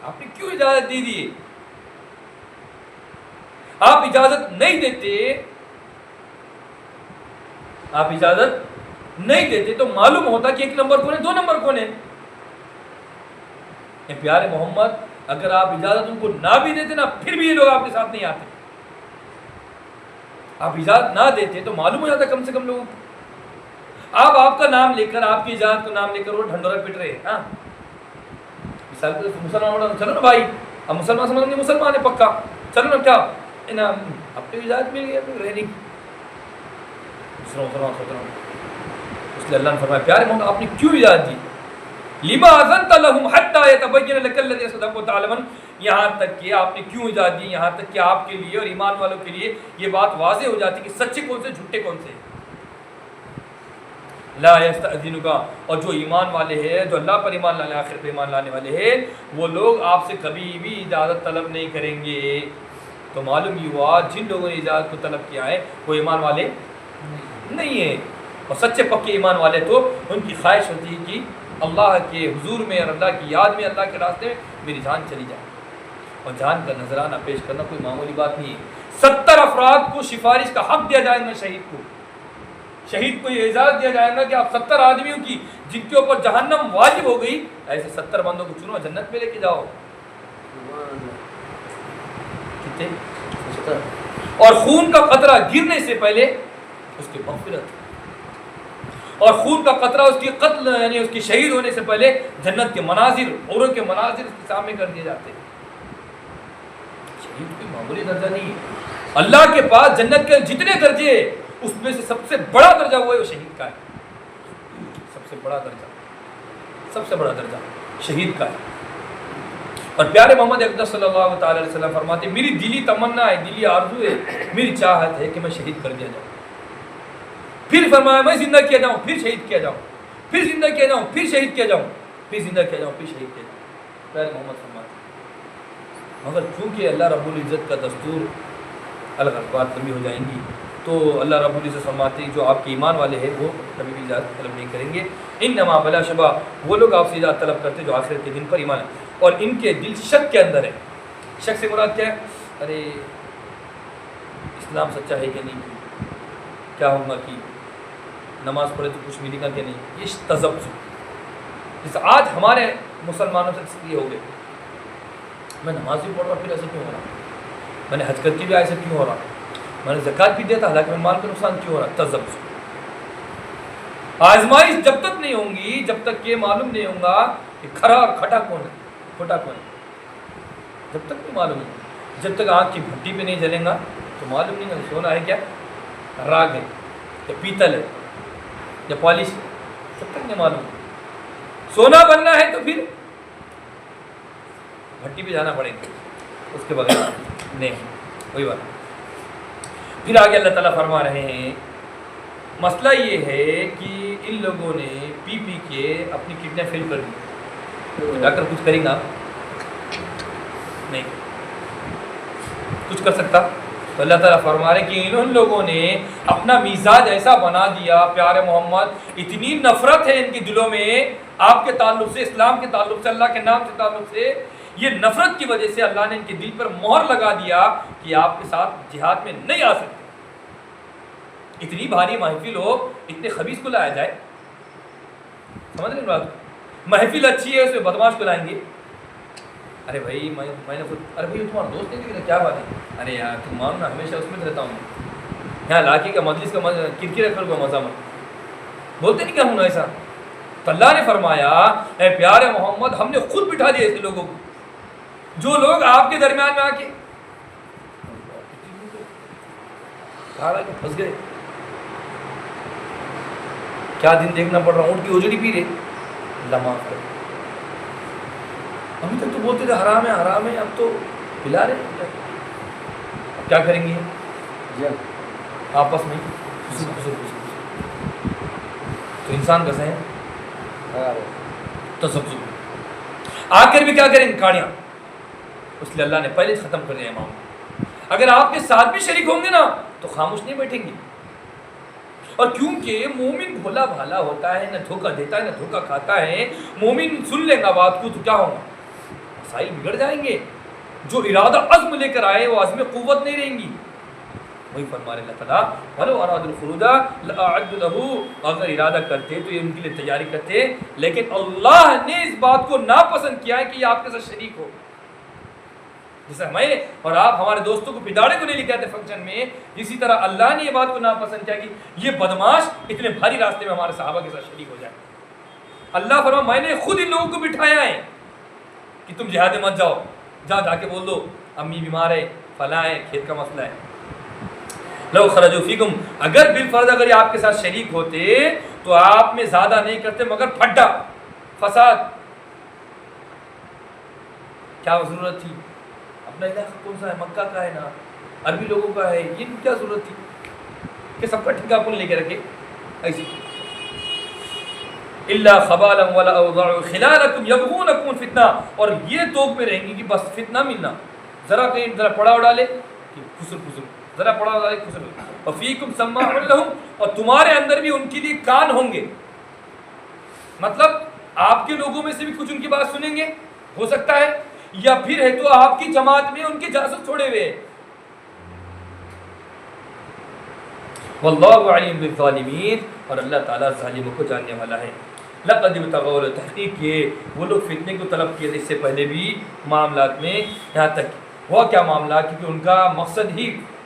آپ نے کیوں اجازت دے دی؟ آپ اجازت نہیں دیتے تو معلوم ہوتا کہ ایک نمبر کون ہے، دو نمبر کون ہے۔ اے پیارے محمد اگر آپ اجازت ان کو نہ بھی دیتے نا، پھر بھی یہ لوگ آپ کے ساتھ نہیں آتے۔ آپ اجازت نہ دیتے تو معلوم ہو جاتا کم سے کم لوگوں کو۔ آپ کا نام لے کر، آپ کی اجازت کا نام لے کر وہ ڈھنڈورا پٹ رہے ہیں۔ ہاں مثال کے مسلمان، چلو نا بھائی، اب مسلمان سمجھ گے مسلمان ہے پکا، چلو نا کیا اپنی اجازت مل گئی رہنے کی، اس لیے اللہ نے فرمایا پیارے محمد آپ نے کیوں اجازت دی؟ لما اذنت لهم حتى يتبين لك الذين صدقوا وتعلمون، یہاں تک کہ آپ نے کیوں اجازت دی، یہاں تک کہ آپ کے لیے اور ایمان والوں کے لیے یہ بات واضح ہو جاتی کہ سچے کون سے جھوٹے کون سے۔ لا یستأذنک، اور جو ایمان والے ہیں، جو اللہ پر ایمان لانے، آخر پر ایمان لانے والے ہیں، وہ لوگ آپ سے کبھی بھی اجازت طلب نہیں کریں گے۔ تو معلوم یہ ہوا جن لوگوں نے اجازت کو طلب کیا ہے وہ ایمان والے نہیں ہیں، اور سچے پکے ایمان والے تو ان کی خواہش ہوتی ہے کہ اللہ کے حضور میں اور اللہ کی یاد میں، اللہ کے راستے میں میری جان چلی جائے، اور جان کا نذرانہ پیش کرنا کوئی معمولی بات نہیں ہے۔ 70 افراد کو سفارش کا حق دیا جائے گا، شہید کو یہ اجازت دیا جائے گا کہ آپ 70 آدمیوں کی جن کے اوپر جہنم واجب ہو گئی، ایسے 70 بندوں کو چنو، جنت میں لے کے جاؤ۔ اور خون کا قطرہ گرنے سے پہلے اس کی مغفرت، اور خون کا قطرہ اس کی قتل یعنی اس کی شہید ہونے سے پہلے جنت کے مناظر، عوروں کے مناظر اس کے سامنے کر دیے جاتے ہیں۔ شہید کوئی معمولی درجہ نہیں ہے، اللہ کے پاس جنت کے جتنے درجے اس میں سے سب سے بڑا درجہ وہ ہے، وہ شہید کا ہے۔ سب سے بڑا درجہ شہید کا ہے۔ اور پیارے محمد اقدس صلی اللہ تعالی علیہ وسلم فرماتے ہیں میری دلی تمنا ہے، دلی آرزو ہے، میری چاہت ہے کہ میں شہید کر دیا جاؤں، پھر فرمایا میں زندہ کیا جاؤں، پھر شہید کیا جاؤں۔ پھر زندہ کیا جاؤں، پھر شہید کیا جاؤں، پھر زندہ کیا جاؤں، پھر شہید کیا جاؤں، پیارے محمد فرماتے ہیں۔ مگر چونکہ اللہ رب العزت کا دستور الغربات کمی ہو جائیں گی، تو اللہ رب العزت فرماتے ہیں جو آپ کے ایمان والے ہیں وہ کبھی بھی اجازت طلب نہیں کریں گے۔ انما بلا شبہ، وہ لوگ آپ سے اجازت طلب کرتے جو آخرت کے دن پر ایمان ہے اور ان کے دل شک کے اندر ہے۔ شک سے مراد کیا ہے؟ ارے اسلام سچا ہے کہ نہیں، کیا ہوگا کہ نماز پڑھے تو کچھ ملے گا کہ نہیں، یہ تذبذب۔ جیسے آج ہمارے مسلمانوں سے یہ ہو گئے، میں نماز بھی پڑھ رہا پھر ایسے کیوں ہو رہا، میں نے حج کر کے بھی ایسے کیوں ہو رہا، میں نے زکوٰۃ بھی دیا تھا حالانکہ میں مال کا نقصان کیوں ہو رہا، تذبذب۔ آزمائش جب تک نہیں ہوں گی، جب تک یہ معلوم نہیں ہوگا کہ کھرا اور کھٹا کون ہے، کھوٹا کون ہے، جب تک نہیں معلوم ہے، جب تک آنکھ کی بھٹی پہ نہیں جلیں گا تو معلوم نہیں ہے سونا ہے کیا، راگ ہے یا پیتل ہے یا پالش ہے، جب تک نہیں معلوم۔ سونا بننا ہے تو پھر بھٹی پہ جانا پڑے گا، اس کے بغیر نہیں، وہی بات۔ پھر آگے اللہ تعالیٰ فرما رہے ہیں مسئلہ یہ ہے کہ ان لوگوں نے پی پی کے اپنی کڈنیاں فیل کر دی، ڈاکٹر کچھ کرے گا نہیں، کچھ کر سکتا؟ تو اللہ تعالیٰ فرما رہے کہ ان لوگوں نے اپنا مزاج ایسا بنا دیا، پیارے محمد اتنی نفرت ہے ان کے دلوں میں آپ کے تعلق سے، اسلام کے تعلق سے، اللہ کے نام سے تعلق سے، یہ نفرت کی وجہ سے اللہ نے ان کے دل پر مہر لگا دیا کہ آپ کے ساتھ جہاد میں نہیں آ سکتے۔ اتنی بھاری محفل ہو، اتنے خبیث کو لایا جائے، سمجھ رہے ہیں بات؟ محفل اچھی ہے، اس میں بدماش کو لائیں گے، ارے بھائی میں نے خود، ارے بھائی تمہارا دوست نہیں دیکھا کیا بات ہے، ارے یار تم مانو نا ہمیشہ اس میں رہتا ہوں، یہاں علاقے کا مجلس کا کرکٹ رکھ کا مزہ مت بولتے نہیں کیا ہوں ایسا۔ تو اللہ نے فرمایا اے پیارے محمد ہم نے خود بٹھا دیا ایسے لوگوں کو، جو لوگ آپ کے درمیان میں آ کے پھنس گئے، کیا دن دیکھنا پڑ رہا، اونٹ کی اجڑی پی رہے، اللہ معاف کرے، ابھی تک تو بولتے تھے حرام ہے حرام ہے، اب تو پلا رہے ہیں، اب کیا کریں گے آپس میں تو انسان کیسے ہیں تذبذب، آ کر بھی کیا کریں گے کاڑیاں، اس لیے اللہ نے پہلے ختم کر دیا امام۔ اگر آپ کے ساتھ بھی شریک ہوں گے نا تو خاموش نہیں بیٹھیں گے، اور کیونکہ مومن بھولا بھالا ہوتا ہے، نہ دھوکہ دیتا ہے نہ دھوکہ کھاتا ہے، مومن سن لے گا بات کو تو کیا ہوگا، مسائل بگڑ جائیں گے، جو ارادہ عزم لے کر آئے وہ عزم قوت نہیں رہیں گی۔ وہی فرما رہے اللہ تعالیٰ وَلَوْ أَرَادُوا الْخُرُوجَ لَأَعَدُّوا لَهُ، اگر ارادہ کرتے تو یہ ان کے لیے تیاری کرتے، لیکن اللہ نے اس بات کو ناپسند کیا ہے کہ یہ آپ کے ساتھ شریک ہو۔ جیسا میں اور آپ ہمارے دوستوں کو پداڑے کو نہیں لے کے آتے فنکشن میں، اسی طرح اللہ نے یہ بات کو ناپسند کیا کہ یہ بدماش اتنے بھاری راستے میں ہمارے صحابہ کے ساتھ شریک ہو جائے۔ اللہ فرما میں نے خود ان لوگوں کو بٹھایا ہے کہ تم جہاد مت جاؤ، جا کے بول دو امی بیمار ہے، فلاں ہے، کھیت کا مسئلہ ہے۔ لو خرجوا فیکم، اگر بالفرض اگر یہ آپ کے ساتھ شریک ہوتے تو آپ میں زیادہ نہیں کرتے مگر پھڈا فساد، کیا ضرورت تھی؟ اپنا علاقہ کون سا ہے، مکہ کا ہے نا، عربی لوگوں کا ہے، یہ کیا ضرورت تھی کہ سب کا ٹھیکہ اپن لے کے رکھے ایسی؟ الا خبالا ولا اوضاع خلالکم یبغونکم فتنہ، اور یہ توق میں رہیں گی کہ بس فتنہ ملنا، ذرا کہیں ذرا پڑاؤ ڈالے کہ خسر خسر، ذرا پڑاؤ ڈالے خسر، وفیکم سماع لہم، اور تمہارے اندر بھی ان کے لیے کان ہوں گے، مطلب آپ کے لوگوں میں سے بھی کچھ ان کی بات سنیں گے ہو سکتا ہے، یا پھر ہے تو آپ کی جماعت میں ان کے جاسوس چھوڑے ہوئے ہیں۔ واللہ علیم بالظالمین، اور اللہ تعالیٰ ظالموں کو جاننے والا ہے۔ لقد ابتغوا، تحقیق یہ وہ لوگ فتنے کو طلب کیے اس سے پہلے بھی معاملات میں، یہاں تک ہوا کیا معاملہ کیونکہ ان کا مقصد ہی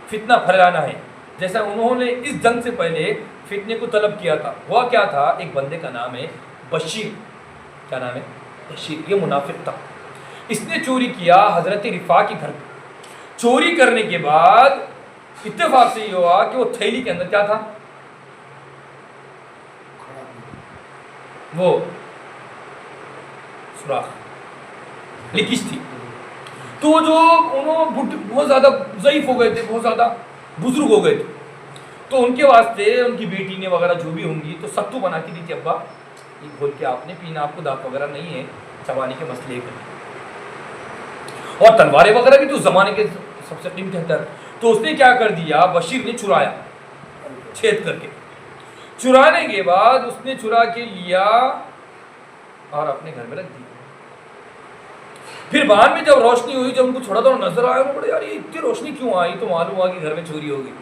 فتنہ پھیلانا ہے، جیسا انہوں نے اس جنگ سے پہلے فتنے کو طلب کیا تھا۔ ہوا کیا تھا، ایک بندے کا نام ہے بشیر، کیا نام ہے؟ بشیر، یہ منافق تھا، اس نے چوری کیا حضرت رفاع کے گھر پہ۔ چوری کرنے کے بعد اتفاق سے یہ ہوا کہ وہ تھیلی کے اندر کیا تھا، وہ سوراخ لکش تھی، تو جو انہوں بہت زیادہ ضعیف ہو گئے تھے، بہت زیادہ بزرگ ہو گئے تھے، تو ان کے واسطے ان کی بیٹی نے وغیرہ جو بھی ہوں گی تو ستو بنا کے دی تھی، ابا یہ کھول کے آپ نے پینا، آپ کو دانت وغیرہ نہیں ہے چبانے کے مسئلے کے، اور تلواریں وغیرہ بھی تو زمانے کے سب سے قیمتی ہتھیار. تو اس نے کیا کر دیا، بشیر نے چرایا چھید کر کے. چرانے کے بعد اس نے چرا کے لیا اور اپنے گھر میں رکھ دیا. پھر بعد میں جب روشنی ہوئی، جب ان کو تھوڑا تھوڑا نظر آیا، انہوں نے بڑے یار یہ اتنی روشنی کیوں آئی، تو معلوم ہوا کہ گھر میں چوری ہو گئی.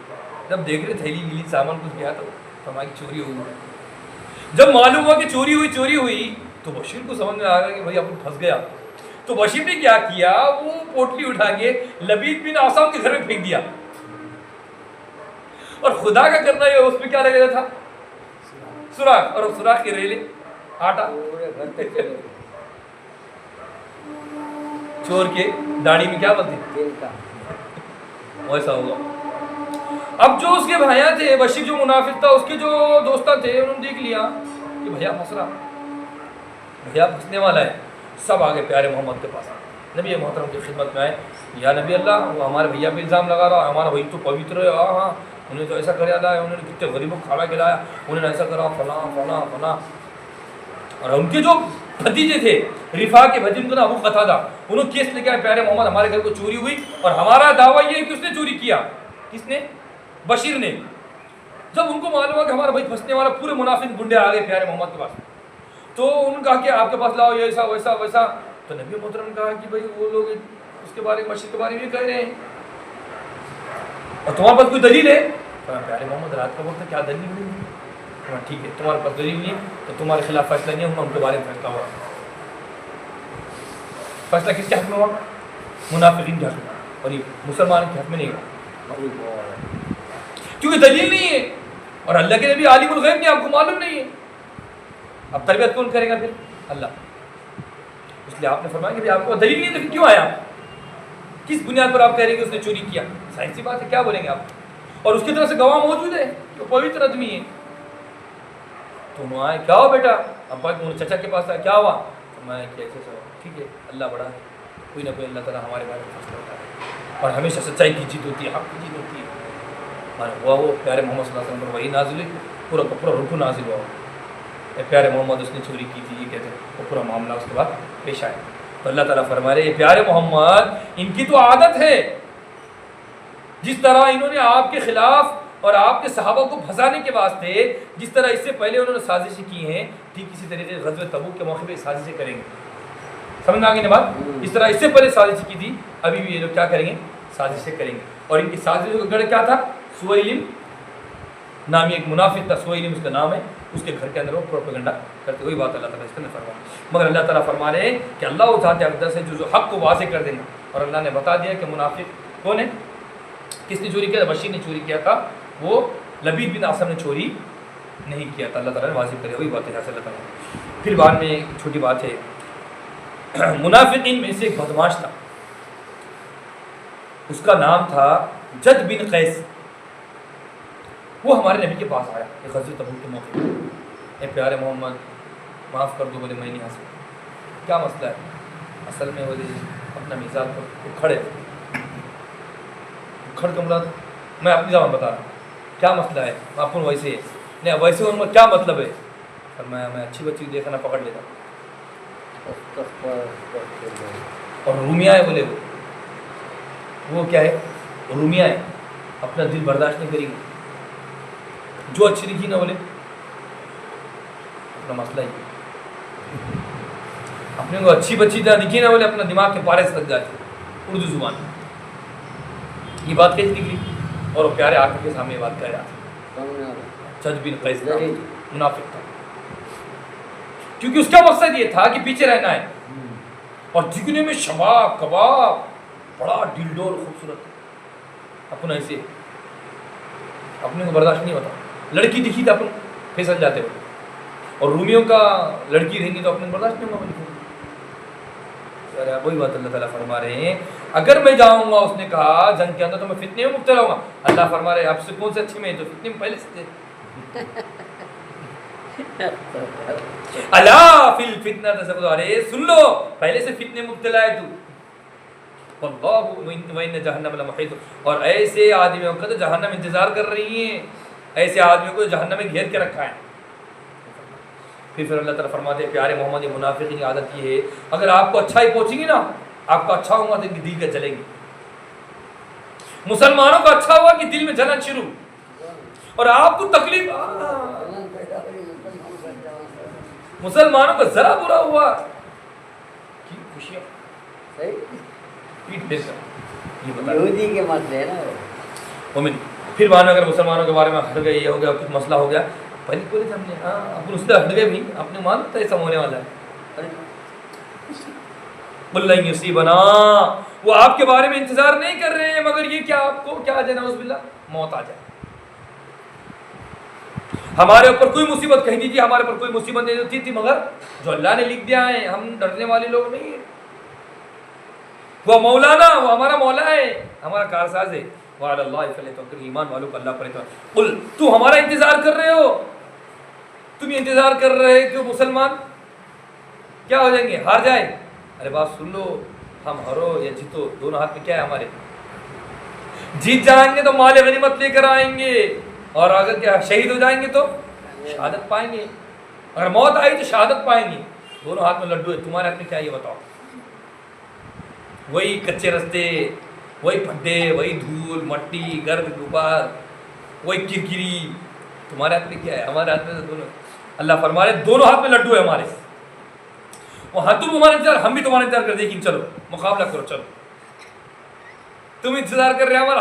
جب دیکھ رہے تھیلی گیلی سامان کچھ گیا تو ہماری چوری ہو گئی. جب معلوم ہوا کہ چوری ہوئی تو بشیر کو سمجھ میں آ گیا کہ بھائی اب پھنس گیا. تو بشیر نے کیا کیا، وہ پوٹلی اٹھا کے لبید بن عاصم کے گھر میں پھینک دیا. اور خدا کا کرنا یہ اس میں کیا لگا تھا، سوراخ، اور سوراخ کے ریلے آٹا چور کے داڑھی میں کیا بنتے ویسا ہوگا. اب جو اس کے بھائیاں تھے، بشیر جو منافق تھا، اس کے جو دوستاں تھے، انہوں نے دیکھ لیا کہ بھیا پھنس رہا، بھیا پھنسنے والا ہے. سب آگے پیارے محمد کے پاس نبی محترم کی خدمت میں آئے. یا نبی اللہ، وہ ہمارے بھیا پہ الزام لگا رہا، ہمارا بھائی تو پوتر ہے، ہاں ہاں انہوں نے تو ایسا کریا تھا، انہوں نے کتنے غریبوں کو کھانا کھلایا، انہوں نے ایسا کرا، فلاں فلاں فلاں. اور ان کے جو بھتیجے تھے، رفا کے بھتیجے، ان کا نام ابو قتادہ، انہوں نے کیس لے کے آئے، پیارے محمد ہمارے گھر کو چوری ہوئی اور ہمارا دعویٰ یہ ہے کہ اس نے چوری کیا. کس نے؟ بشیر نے. جب ان کو معلوم ہوا کہ ہمارا بھائی پھنسنے والا، پورے منافق گنڈے آ گئے پیارے محمد کے پاس. تو انہوں نے کہا کہ آپ کے پاس لاؤ یہ ایسا ویسا ویسا. تو نبی محترم نے کہا کہ بھائی وہ لوگ اس کے بارے میں، بشیر کے بارے میں کہہ رہے ہیں، اور تمہارے پاس کوئی دلیل ہے؟ پیارے محمد رات کا وقت ہے، کیا دلیل نہیں ہے؟ ٹھیک ہے، تمہارے پاس دلیل نہیں ہے تو تمہارے خلاف فیصلہ نہیں ہوگا، ان کے بارے میں فیصلہ ہوا. فیصلہ کس کے حق میں ہوا؟ منافقین کے حق میں، اور یہ مسلمان کے حق میں نہیں ہوا، کیونکہ دلیل نہیں ہے. اور اللہ کے نبی عالم الغیب نہیں، آپ کو معلوم نہیں ہے. اب تربیت کون کرے گا پھر؟ اللہ. اس لیے آپ نے فرمایا کہ آپ کو دلیل نہیں ہے تو پھر کیوں آیا؟ کس بنیاد پر آپ کہہ رہے ہیں کہ اس نے چوری کیا؟ سائنسی بات ہے، کیا بولیں گے آپ؟ اور اس کی طرف سے گواہ موجود ہے جو پوتر آدمی ہے. تو وہاں آئے، کیا ہوا بیٹا؟ ابا چچا کے پاس آیا، کیا ہوا؟ میں کیسے سو، ٹھیک ہے اللہ بڑا ہے، کوئی نہ کوئی اللہ تعالیٰ ہمارے بارے میں فیصلہ ہوتا ہے، اور ہمیشہ سچائی کی جیت ہوتی ہے، حق کی جیت ہوتی ہے. اور ہوا وہ پیارے محمد صلی اللہ علیہ وسلم پر وہی نازل ہوئی، پورا کا پورا رکو نازل ہوا. پیارے محمد اس نے چوری کی تھی، یہ کہتے ہیں وہ پورا معاملہ اس کے بعد پیش آیا. تو اللہ تعالیٰ فرما رہے ہیں پیارے محمد ان کی تو عادت ہے، جس طرح انہوں نے آپ کے خلاف اور آپ کے صحابہ کو پھنسانے کے واسطے جس طرح اس سے پہلے انہوں نے سازشیں کی ہیں، ٹھیک اسی طریقے سے غزوہ تبوک کے موقع پہ سازشیں کریں گے. سمجھ میں آگے نا بات؟ اس طرح اس سے پہلے سازش کی تھی، ابھی بھی یہ لوگ کیا کریں گے؟ سازشیں کریں گے. اور ان کی سازشوں کا گڑھ کیا تھا؟ سویلم نامی ایک منافق تھا، سویلم اس کا نام ہے، اس کے گھر کے اندر وہ پروپیگنڈا کرتے. وہی بات اللہ تعالیٰ اس کے اندر فرما. مگر اللہ تعالیٰ فرما رہے ہیں کہ اللہ وہ ذات اقدس ہے جو حق کو واضح کر دینا. اور اللہ نے بتا دیا کہ منافق کون ہے، کس نے چوری کیا؟ بشیر نے چوری کیا تھا، وہ لبید بن عاصم نے چوری نہیں کیا تھا. اللہ تعالیٰ نے واضح کرے. وہی بات ہے اللہ تعالیٰ. پھر بعد میں ایک چھوٹی بات ہے، منافقین میں سے ایک بدماش تھا، اس کا نام تھا جد بن قیس. وہ ہمارے نبی کے پاس آیا ایک غزوہ تبوک کے موقع پہ. اے پیارے محمد معاف کر دو، بولے میں نہیں آ سکتا. کیا مسئلہ ہے؟ اصل میں بولے اپنا مزاج پر کھڑے کھڑ کا مراد میں اپنی زبان بتا رہا ہوں. کیا مسئلہ ہے؟ آپ کو ویسے ہے نہیں، ویسے ان کا کیا مطلب ہے؟ فرمایا میں اچھی بچی دیکھنا پکڑ لیتا. اور رومیہ ہے، بولے وہ کیا ہے؟ رومیہ ہے، اپنا دل برداشت نہیں کرے گی، جو اچھی دکھی نہ بولے. اپنا مسئلہ ہی اپنے کو اچھی بچی دکھی نہ بولے، اپنا دماغ کے پارے سے لگ جاتی. اردو زبان یہ بات کیسی نکلی؟ اور وہ پیارے آقا کے سامنے یہ بات کہہ رہا تھا. جد بن قیس منافق تھا، کیونکہ اس کا مقصد یہ تھا کہ پیچھے رہنا ہے. اور دکھنے میں شباب کباب، بڑا ڈلڈور خوبصورت، اپنا ایسے اپنے کو برداشت نہیں ہوتا. لڑکی دکھی تو اپن پھسل جاتے ہو، اور رومیوں کا لڑکی رہیں گی تو اپنے برداشت نہیں ہوگا. وہی بات اللہ تعالیٰ فرما رہے ہیں اگر میں جاؤں گا، اس نے کہا جنگ کے اندر، تو میں فتنے میں مبتلا ہوں گا. اللہ فرما رہے ہیں آپ سے کون سے اچھی میں تو فتنے میں پہلے سے تھے. اللہ فی الفتنہ تسقط، سن لو پہلے سے فتنے مبتلا ہے تو. واللہ وإن جہنم لمحیط، اور ایسے آدمیوں کا تو جہنم انتظار کر رہی ہیں، ایسے آدمیوں کو جہنم میں گھیر کے رکھا ہے. پھر اللہ تعالیٰ فرماتے ہیں پیارے محمد منافقین کی عادت یہ ہے اگر آپ کو اچھائی پہنچیں گی نا آپ کا اچھا ہوگا تو ان کے دل کا جلیں گے. مسلمانوں کا اچھا ہوا کہ دل میں جلن شروع اور آپ کو تکلیف مسلمانوں کا ذرا برا ہوا کہ خوشیاں پیٹ پھیر کر یہ بتا یہودی کے مسئلے ہے نا مومن. پھر بعد میں اگر مسلمانوں کے بارے میں ہٹ گئے یہ ہو گیا کچھ مسئلہ ہو گیا پہلے پورے ہم نے ہاں اپن اس سے ہٹ گئے بھی اپنے مانتا ہے ایسا ہونے والا ہے. بلّہ یصیبنا وہ آپ کے بارے میں انتظار نہیں کر رہے ہیں مگر یہ کیا آپ کو کیا آ جائے نعوذ باللہ موت آ جائے. ہمارے اوپر کوئی مصیبت کہیں دیجیے ہمارے اوپر کوئی مصیبت نہیں ہوتی تھی مگر جو اللہ نے لکھ دیا ہے ہم ڈرنے والے لوگ نہیں ہیں. وہ مولانا وہ ہمارا مولا ہے ہمارا کارساز ہے. وعلی اللہ فلیتوکل ایمان والوں کو اللہ پر اعتماد. قل تو ہمارا انتظار کر رہے ہو تم یہ انتظار کر رہے کہ مسلمان کیا ہو جائیں گے ہار جائیں. ارے بات سن لو ہم ہرو یا جیتو دونوں ہاتھ میں کیا ہے ہمارے. جیت جائیں گے تو مال غنیمت لے کر آئیں گے اور اگر کیا شہید ہو جائیں گے تو شہادت پائیں گے. اگر موت آئی تو شہادت پائیں گے. دونوں ہاتھ میں لڈو ہے تمہارے ہاتھ میں کیا یہ بتاؤ. وہی کچے رستے وہی پھڈے وہی دھول مٹی گرد غبار وہی کرکری تمہارے ہاتھ میں کیا ہے ہمارے ہاتھ میں تو دونوں. اللہ فرما رہے دونوں ہاتھ میں لڈو ہے ہمارے. وہ ہاں تم ہمارا انتظار ہم بھی تمہارا انتظار کر دیں چلو مقابلہ کرو چلو. تم انتظار کر رہے ہیں ہمارا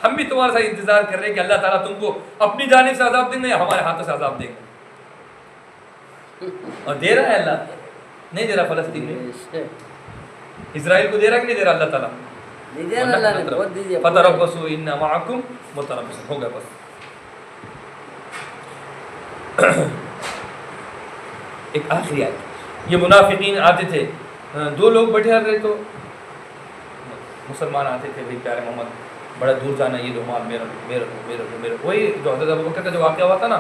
ہم بھی تمہارے ساتھ انتظار کر رہے ہیں کہ اللہ تعالیٰ تم کو اپنی جانب سے عذاب دیں گے یا ہمارے ہاتھوں سے عذاب دیں گے. اور دے رہا ہے اللہ نہیں دے رہا فلسطین میں اسرائیل کو دے رہا کہ نہیں دے رہا اللہ تعالیٰ. فتربصوا انا معکم متربصون ہو گیا بس. ایک آخری آیت یہ منافقین آتے تھے دو لوگ بیٹھے رہے تو مسلمان آتے تھے بھائی پیارے محمد بڑا دور جانا یہ دو مال میرا میرا میرا میرا. وہی جو حضرت ابوبکر کا جو واقعہ ہوا تھا نا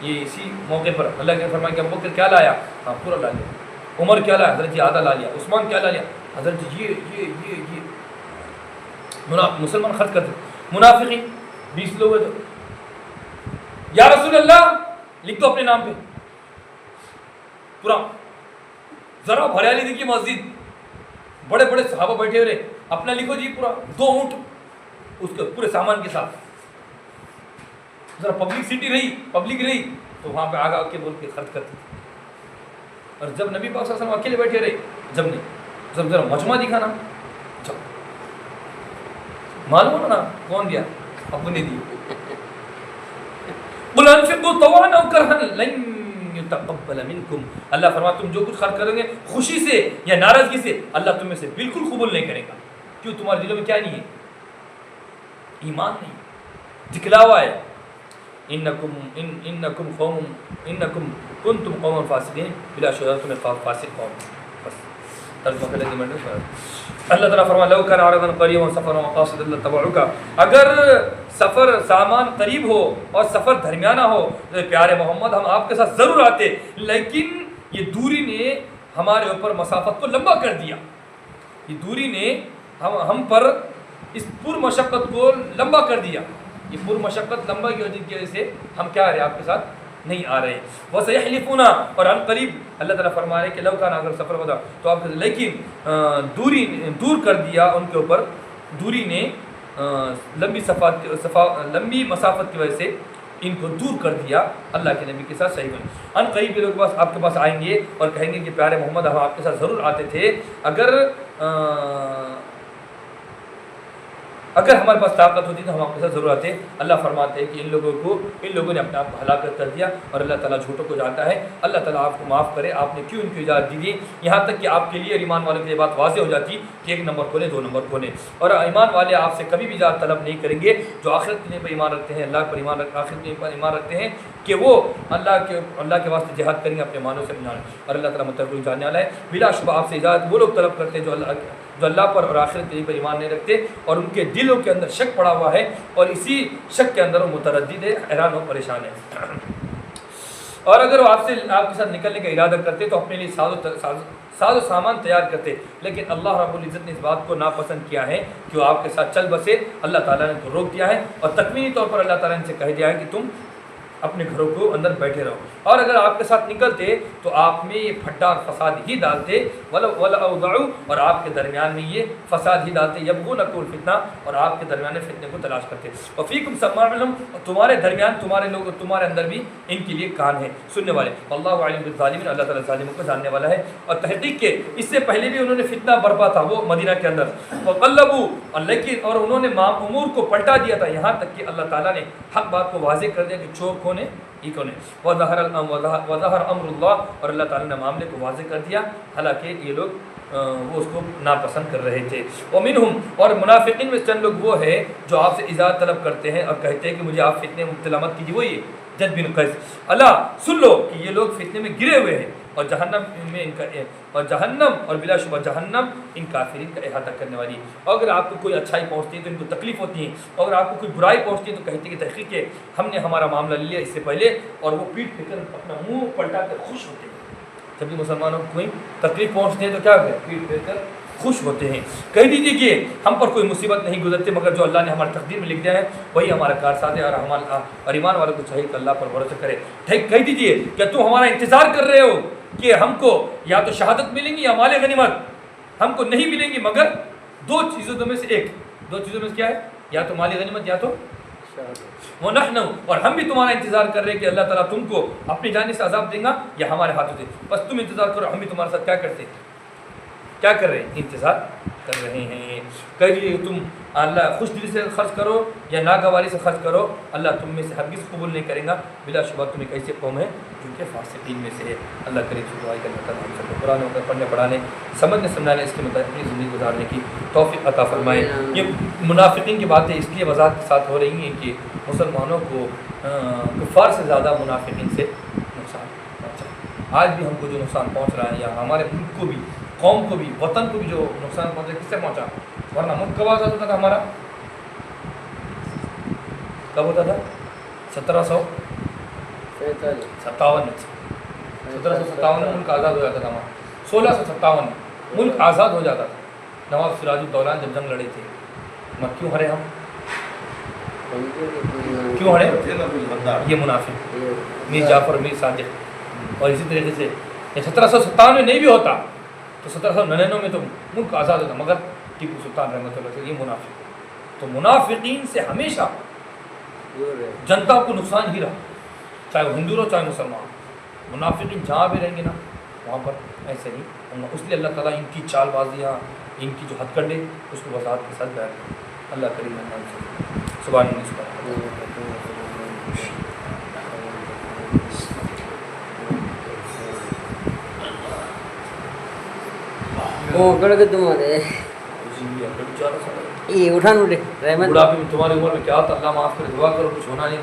یہ اسی موقع پر اللہ کے فرمایا کہ ابوبکر کیا لایا ہاں پورا لا لیا. عمر کیا لایا حضرت جی آدھا لا لیا. عثمان کیا لا لیا حضرت جی یہ مسلمان خرچ کرتے. منافقین 20 لوگ ہیں تو یا رسول اللہ لکھ دو اپنے نام پہ پورا ذرا بھریالی دیکھیے مسجد بڑے بڑے صحابہ بیٹھے ہوئے اپنا لکھو جی پورا 2 اونٹ اس کے پورے سامان کے ساتھ. ذرا پبلک رہی تو وہاں پہ آگا کے بول کے خرچ کرتے. اور جب نبی پاک صلی اللہ علیہ وسلم اکیلے بیٹھے رہے جب نہیں جب ذرا مجمع دکھانا جب معلوم نا کون دیا اپنے دی. قل انفقوا طوعا او كرها لن يتقبل منكم اللہ فرماتا تم جو کچھ خرچ کرو گے خوشی سے یا ناراضگی سے اللہ تم میں سے بالکل قبول نہیں کرے گا. کیوں تمہارے دلوں میں کیا نہیں ہے ایمان نہیں دکھلاوا ہے. انکم کنتم قوما فاسقین بلا شبہ تم فاسق قوم. بس ترجمہ کر لیں. اللہ تعالیٰ فرمایا لو کان عرضا قریبا سفرا وقاصدا لاتبعوک اگر سفر سامان قریب ہو اور سفر درمیانہ ہو تو پیارے محمد ہم آپ کے ساتھ ضرور آتے لیکن یہ دوری نے ہمارے اوپر مسافت کو لمبا کر دیا. یہ دوری نے ہم پر اس پر مشقت کو لمبا کر دیا. یہ پر مشقت لمبا کی وجہ سے ہم کیا آ رہے آپ کے ساتھ نہیں آ رہے. وَسَيَحْلِفُونَ اور عن قریب اللہ تعالیٰ فرما رہے کہ لو کان اگر سفر ہوتا تو آپ لیکن دور کر دیا ان کے اوپر دوری نے لمبی مسافت کی وجہ سے ان کو دور کر دیا اللہ کے نبی کے ساتھ صحیح بنے. ان قریب لوگ پاس آپ کے پاس آئیں گے اور کہیں گے کہ پیارے محمد ہم آپ کے ساتھ ضرور آتے تھے اگر ہمارے پاس طاقت ہوتی تو ہم آپ کے ساتھ ضرور آتے. اللہ فرماتے ہیں کہ ان لوگوں نے اپنے آپ کو ہلاکت کر دیا اور اللہ تعالیٰ جھوٹوں کو جانتا ہے. اللہ تعالیٰ آپ کو معاف کرے. آپ نے کیوں ان کی اجازت دی تھی یہاں تک کہ آپ کے لیے اور ایمان والوں کے لیے بات واضح ہو جاتی کہ 1 نمبر کھولے 2 نمبر کھولے. اور ایمان والے آپ سے کبھی بھی اجازت طلب نہیں کریں گے جو آخرت پر ایمان رکھتے ہیں اللہ پر آخرت پر ایمان رکھتے ہیں کہ وہ اللہ کے واسطے جہاد کریں گے اپنے مانوں سے بنانے. اور اللہ تعالیٰ متقین جاننے والا ہے. بلا شبہ آپ سے اجازت وہ لوگ طلب کرتے ہیں جو اللہ پر اور آخرت پر ایمان نہیں رکھتے اور ان کے دلوں کے اندر شک پڑا ہوا ہے اور اسی شک کے اندر وہ متردد ہے حیران اور پریشان ہے. اور اگر وہ آپ کے ساتھ نکلنے کا ارادہ کرتے تو اپنے لیے ساز و سامان تیار کرتے لیکن اللہ رب العزت نے اس بات کو ناپسند کیا ہے کہ وہ آپ کے ساتھ چل بسے. اللہ تعالیٰ نے تو روک دیا ہے اور تکوینی طور پر اللہ تعالیٰ نے سے کہہ دیا ہے کہ تم اپنے گھروں کو اندر بیٹھے رہو، اور اگر آپ کے ساتھ نکلتے تو آپ میں یہ پھٹا اور فساد ہی ڈالتے، ولا اوضعوا، اور آپ کے درمیان میں یہ فساد ہی ڈالتے، یبغونکم الفتنہ، اور آپ کے درمیان میں فتنے کو تلاش کرتے، وفیکم سماع لهم، اور تمہارے درمیان تمہارے لوگ تمہارے اندر بھی ان کے لیے کان ہیں سننے والے، اللہ علیم بالظالمین، اللہ تعالیٰ ظالموں کو جاننے والا ہے۔ اور تحقیق کے اس سے پہلے بھی انہوں نے فتنہ برپا تھا وہ مدینہ کے اندر، وقلبوا، اور انہوں نے امور کو پلٹا دیا تھا، یہاں تک کہ اللہ تعالیٰ نے حق بات کو واضح کر دیا کہ چور کون ہے، یہ کون ہے، وظہر امر اللہ، اور اللہ تعالیٰ نے معاملے کو واضح کر دیا، حالانکہ یہ لوگ وہ اس کو ناپسند کر رہے تھے۔ ومنہم، اور منافقین میں چند لوگ وہ ہے جو آپ سے اجازت طلب کرتے ہیں اور کہتے ہیں کہ مجھے آپ فتنے میں مبتلا مت کیجیے، وہی جد بن قیس، اللہ سن لو کہ یہ لوگ فتنے میں گرے ہوئے ہیں، اور جہنم میں ان کا، اور جہنم، اور بلا شبہ جہنم ان کافرین کا احاطہ کرنے والی ہے۔ اور اگر آپ کو کوئی اچھائی پہنچتی ہے تو ان کو تکلیف ہوتی ہے، اور اگر آپ کو کوئی برائی پہنچتی ہے تو کہتے ہیں کہ تحقیق ہے ہم نے ہمارا معاملہ لے لیا اس سے پہلے، اور وہ پیٹ پھیر کر اپنا منہ پلٹا کر خوش ہوتے ہیں۔ جب بھی مسلمانوں کو کوئی تکلیف پہنچتی ہے تو کیا کریں، پیٹ پھیر کر خوش ہوتے ہیں۔ کہہ دیجیے کہ ہم پر کوئی مصیبت نہیں گزرتی مگر جو اللہ نے ہماری تقدیر میں لکھ دیا ہے وہی ہمارا کارساز ہے، اور ایمان والوں کو چاہیے کہ اللہ پر بھروسہ کرے۔ کہہ دیجیے کہ تم ہمارا انتظار کر رہے ہو کہ ہم کو یا تو شہادت ملیں گی یا مال غنیمت، ہم کو نہیں ملیں گی مگر دو چیزوں میں سے ایک، دو چیزوں میں سے کیا ہے، یا تو مال غنیمت یا تو وَنَحْنُ، اور ہم بھی تمہارا انتظار کر رہے ہیں کہ اللہ تعالیٰ تم کو اپنی جانب سے عذاب دیں گا یا ہمارے ہاتھوں سے، بس تم انتظار کرو، ہم بھی تمہارے ساتھ کیا کرتے ہیں، کیا کر رہے ہیں، انتظار کر رہے ہیں۔ کہیے تم اللہ خوش دلی سے خرچ کرو یا ناگواری سے خرچ کرو، اللہ تم میں سے ہرگز قبول نہیں کرے گا، بلا شبہ تم ایک ایسے قوم ہے جو کہ فاسقین میں سے ہے۔ اللہ کرے دعا کہ اللہ تعالیٰ ہم سب کو قرآن کو پڑھنے پڑھانے، سمجھنے سمجھانے، اس کے مطابق اپنی زندگی گزارنے کی توفیق عطا فرمائے۔ یہ منافقین کی باتیں اس لیے وضاحت کے ساتھ ہو رہی ہیں کہ مسلمانوں کو کفار سے زیادہ منافقین سے نقصان پہنچا۔ آج بھی ہم کو جو نقصان پہنچ رہا ہے، یا ہمارے ملک کو بھی، قوم کو بھی، وطن کو بھی جو نقصان پہنچا، کس سے پہنچا؟ ورنہ ملک کب آزاد ہوتا تھا ہمارا؟ کب ہوتا تھا؟ 1757 میں 1757 میں ملک آزاد ہو جاتا تھا ہمارا، 1657 میں ملک آزاد ہو جاتا تھا۔ نواب سراج الدولہ جب جنگ لڑے تھے، مگر کیوں ہرے ہم؟ کیوں ہرے؟ یہ منافق میر جعفر، میر صادق، اور اسی طریقے سے 1757 میں نہیں بھی ہوتا تو 1799 میں تو ملک آزاد ہوتا، مگر ٹیپو سلطان رحمۃ اللہ سے، یہ منافق۔ تو منافقین سے ہمیشہ جنتا کو نقصان ہی رہا، چاہے وہ ہندو ہو چاہے مسلمان، منافقین جہاں بھی رہیں گے نا وہاں پر ایسے ہی ہوگا۔ اس لیے اللہ تعالیٰ ان کی چال بازیاں، ان کی جو ہتھ کنڈے، اس کو وضاحت کے ساتھ بیان کریں۔ اللہ کریم سبحان اللہ۔ یہ اٹھان اٹھے رحمت بڑھاپے میں تمہاری عمر میں کیا ہوتا، اللہ معاف کرے، دعا کرو، کچھ ہونا نہیں۔